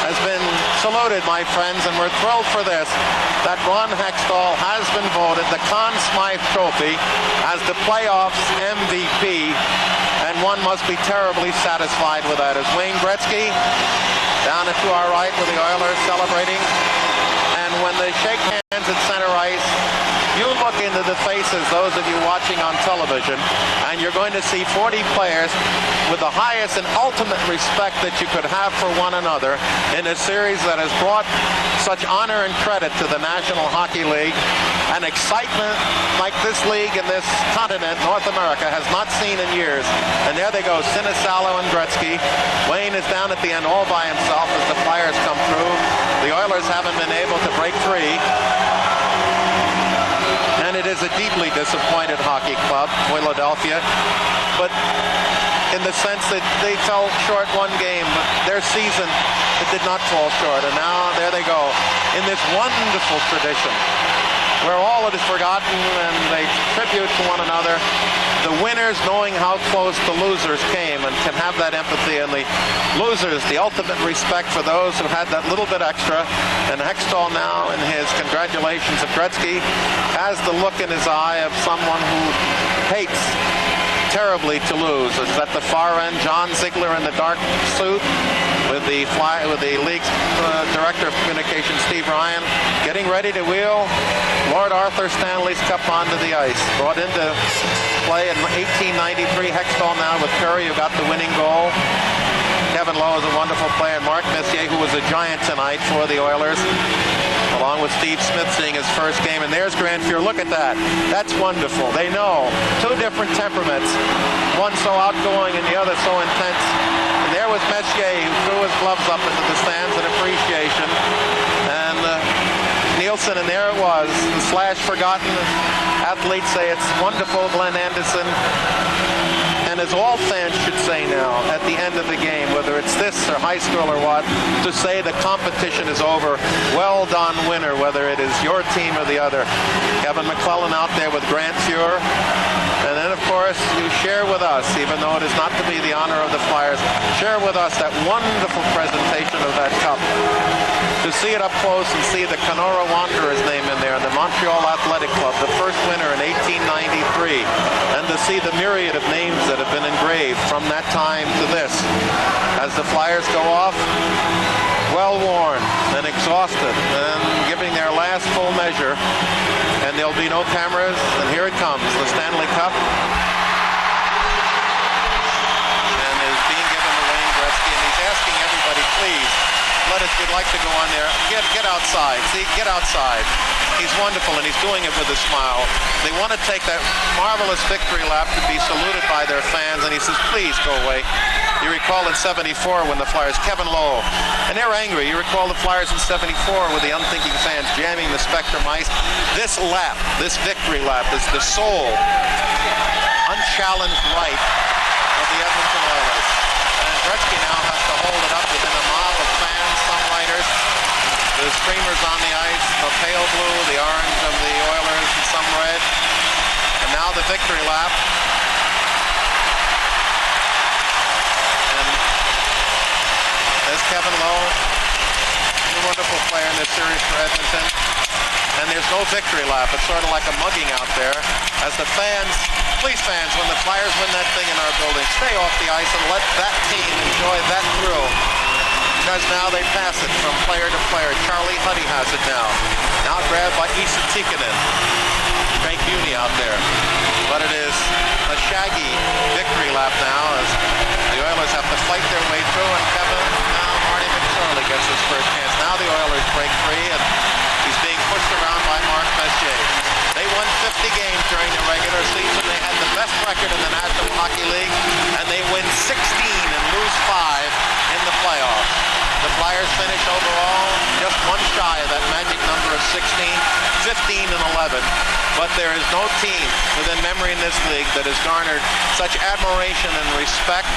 has been saluted, my friends, and we're thrilled for this, that Ron Hextall has been voted the Conn Smythe Trophy as the playoffs MVP, and one must be terribly satisfied with that. As Wayne Gretzky down to our right with the Oilers celebrating, and when they shake hands at center ice, you look into the faces, those of you watching on television, and you're going to see 40 players with the highest and ultimate respect that you could have for one another in a series that has brought such honor and credit to the National Hockey League. An excitement like this league and this continent, North America, has not seen in years. And there they go, Sinisalo and Gretzky. Wayne is down at the end all by himself as the Flyers come through. The Oilers haven't been able to break free. And it is a deeply disappointed hockey club, Philadelphia. But in the sense that they fell short one game, but their season, it did not fall short. And now there they go in this wonderful tradition where all is forgotten and they tribute to one another. The winners knowing how close the losers came and can have that empathy, and the losers the ultimate respect for those who had that little bit extra. And Hextall now in his congratulations of Gretzky has the look in his eye of someone who hates terribly to lose. It's at the far end, John Ziegler in the dark suit with the league's director of communications, Steve Ryan, getting ready to wheel Lord Arthur Stanley's cup onto the ice. Brought into play in 1893. Hextall now with Curry, who got the winning goal. Kevin Lowe is a wonderful player. Mark Messier, who was a giant tonight for the Oilers, along with Steve Smith seeing his first game. And there's Grant Fuhr. Look at that. That's wonderful. They know. Two different temperaments. One so outgoing and the other so intense. And there was Messier, who threw his gloves up into the stands in appreciation. And Nielsen, and there it was. The slash forgotten. Athletes say it's wonderful, Glenn Anderson. And as all fans should say now, at the end of the game, whether it's this or high school or what, to say the competition is over. Well done, winner, whether it is your team or the other. Kevin McClellan out there with Grant Fuhr. And then, of course, you share with us, even though it is not to be the honor of the Flyers, share with us that wonderful presentation of that cup. To see it up close and see the Kenora Wanderers name in there, and the Montreal Athletic Club, the first winner in 1893, and to see the myriad of names that have been engraved from that time to this, as the Flyers go off, well worn and exhausted, and giving their last full measure, and there'll be no cameras, and here it comes, the Stanley Cup, and is being given to Wayne Gretzky, and he's asking everybody, please, we'd like to go on there. Get outside. See, get outside. He's wonderful, and he's doing it with a smile. They want to take that marvelous victory lap to be saluted by their fans, and he says, please go away. You recall in 74 when the Flyers, Kevin Lowe, and they're angry. You recall the Flyers in 74 with the unthinking fans jamming the Spectrum ice. This lap, this victory lap, is the sole, unchallenged right of the Edmonton Oilers. And Gretzky now has to hold it up within a mob of fans, some writers, the streamers on the ice, the pale blue, the orange of the Oilers, and some red. And now the victory lap. And there's Kevin Lowe, a wonderful player in this series for Edmonton. And there's no victory lap. It's sort of like a mugging out there. As the fans, please fans, when the Flyers win that thing in our building, stay off the ice and let that team enjoy that thrill. Because now they pass it from player to player. Charlie Huddy has it now. Now grabbed by Issa Tikkanen. Frank Muni out there. But it is a shaggy victory lap now as the Oilers have to fight their way through, and Kevin, now Marty McSorley gets his first chance. Now the Oilers break free, and he's being pushed around by Mark Messier. They won 50 games during the regular season. They had the best record in the National Hockey League, and they win 16 and lose 5 in the playoffs. The Flyers finish overall just one shy of that magic number of 16, 15 and 11. But there is no team within memory in this league that has garnered such admiration and respect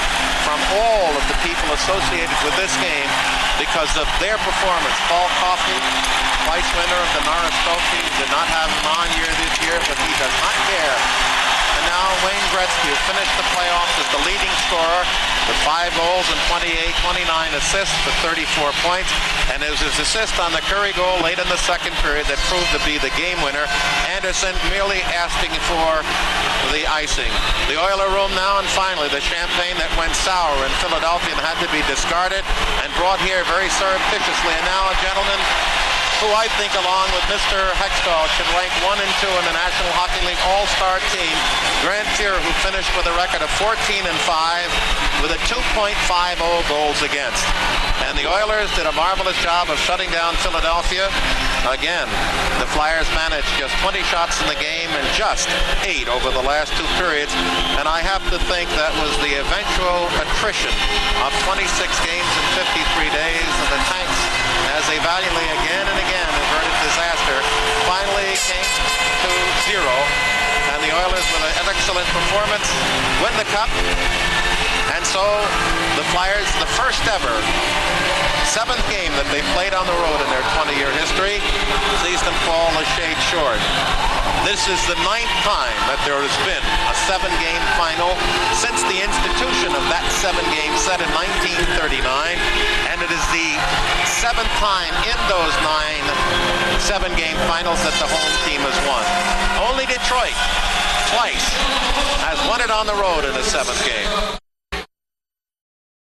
from all of the people associated with this game because of their performance. Paul Coffey, twice winner of the Norris Trophy, did not have him on this year, but he does not care. And now Wayne Gretzky, who finished the playoffs as the leading scorer with 5 goals and 29 assists for 34 points. And it was his assist on the Curry goal late in the second period that proved to be the game winner. Anderson merely asking for the icing. The Oiler room now, and finally the champagne that went sour in Philadelphia and had to be discarded and brought here very surreptitiously. And now, gentlemen, who I think, along with Mr. Hextall, should rank 1 and 2 in the National Hockey League All-Star team. Grant Fuhrer, who finished with a record of 14 and 5 with a 2.50 goals against. And the Oilers did a marvelous job of shutting down Philadelphia. Again, the Flyers managed just 20 shots in the game and just 8 over the last 2 periods. And I have to think that was the eventual attrition of 26 games in 53 days. And the Tanks, as they valiantly again and again averted disaster, finally came to 0. And the Oilers, with an excellent performance, win the Cup. And so the Flyers, the first ever 7th game that they played on the road in their 20-year history, sees them fall a shade short. This is the 9th time that there has been a 7-game final since the institution of that 7-game set in 1939, and it is the 7th time in those 9 7-game finals that the home team has won. Only Detroit twice has won it on the road in a 7th game.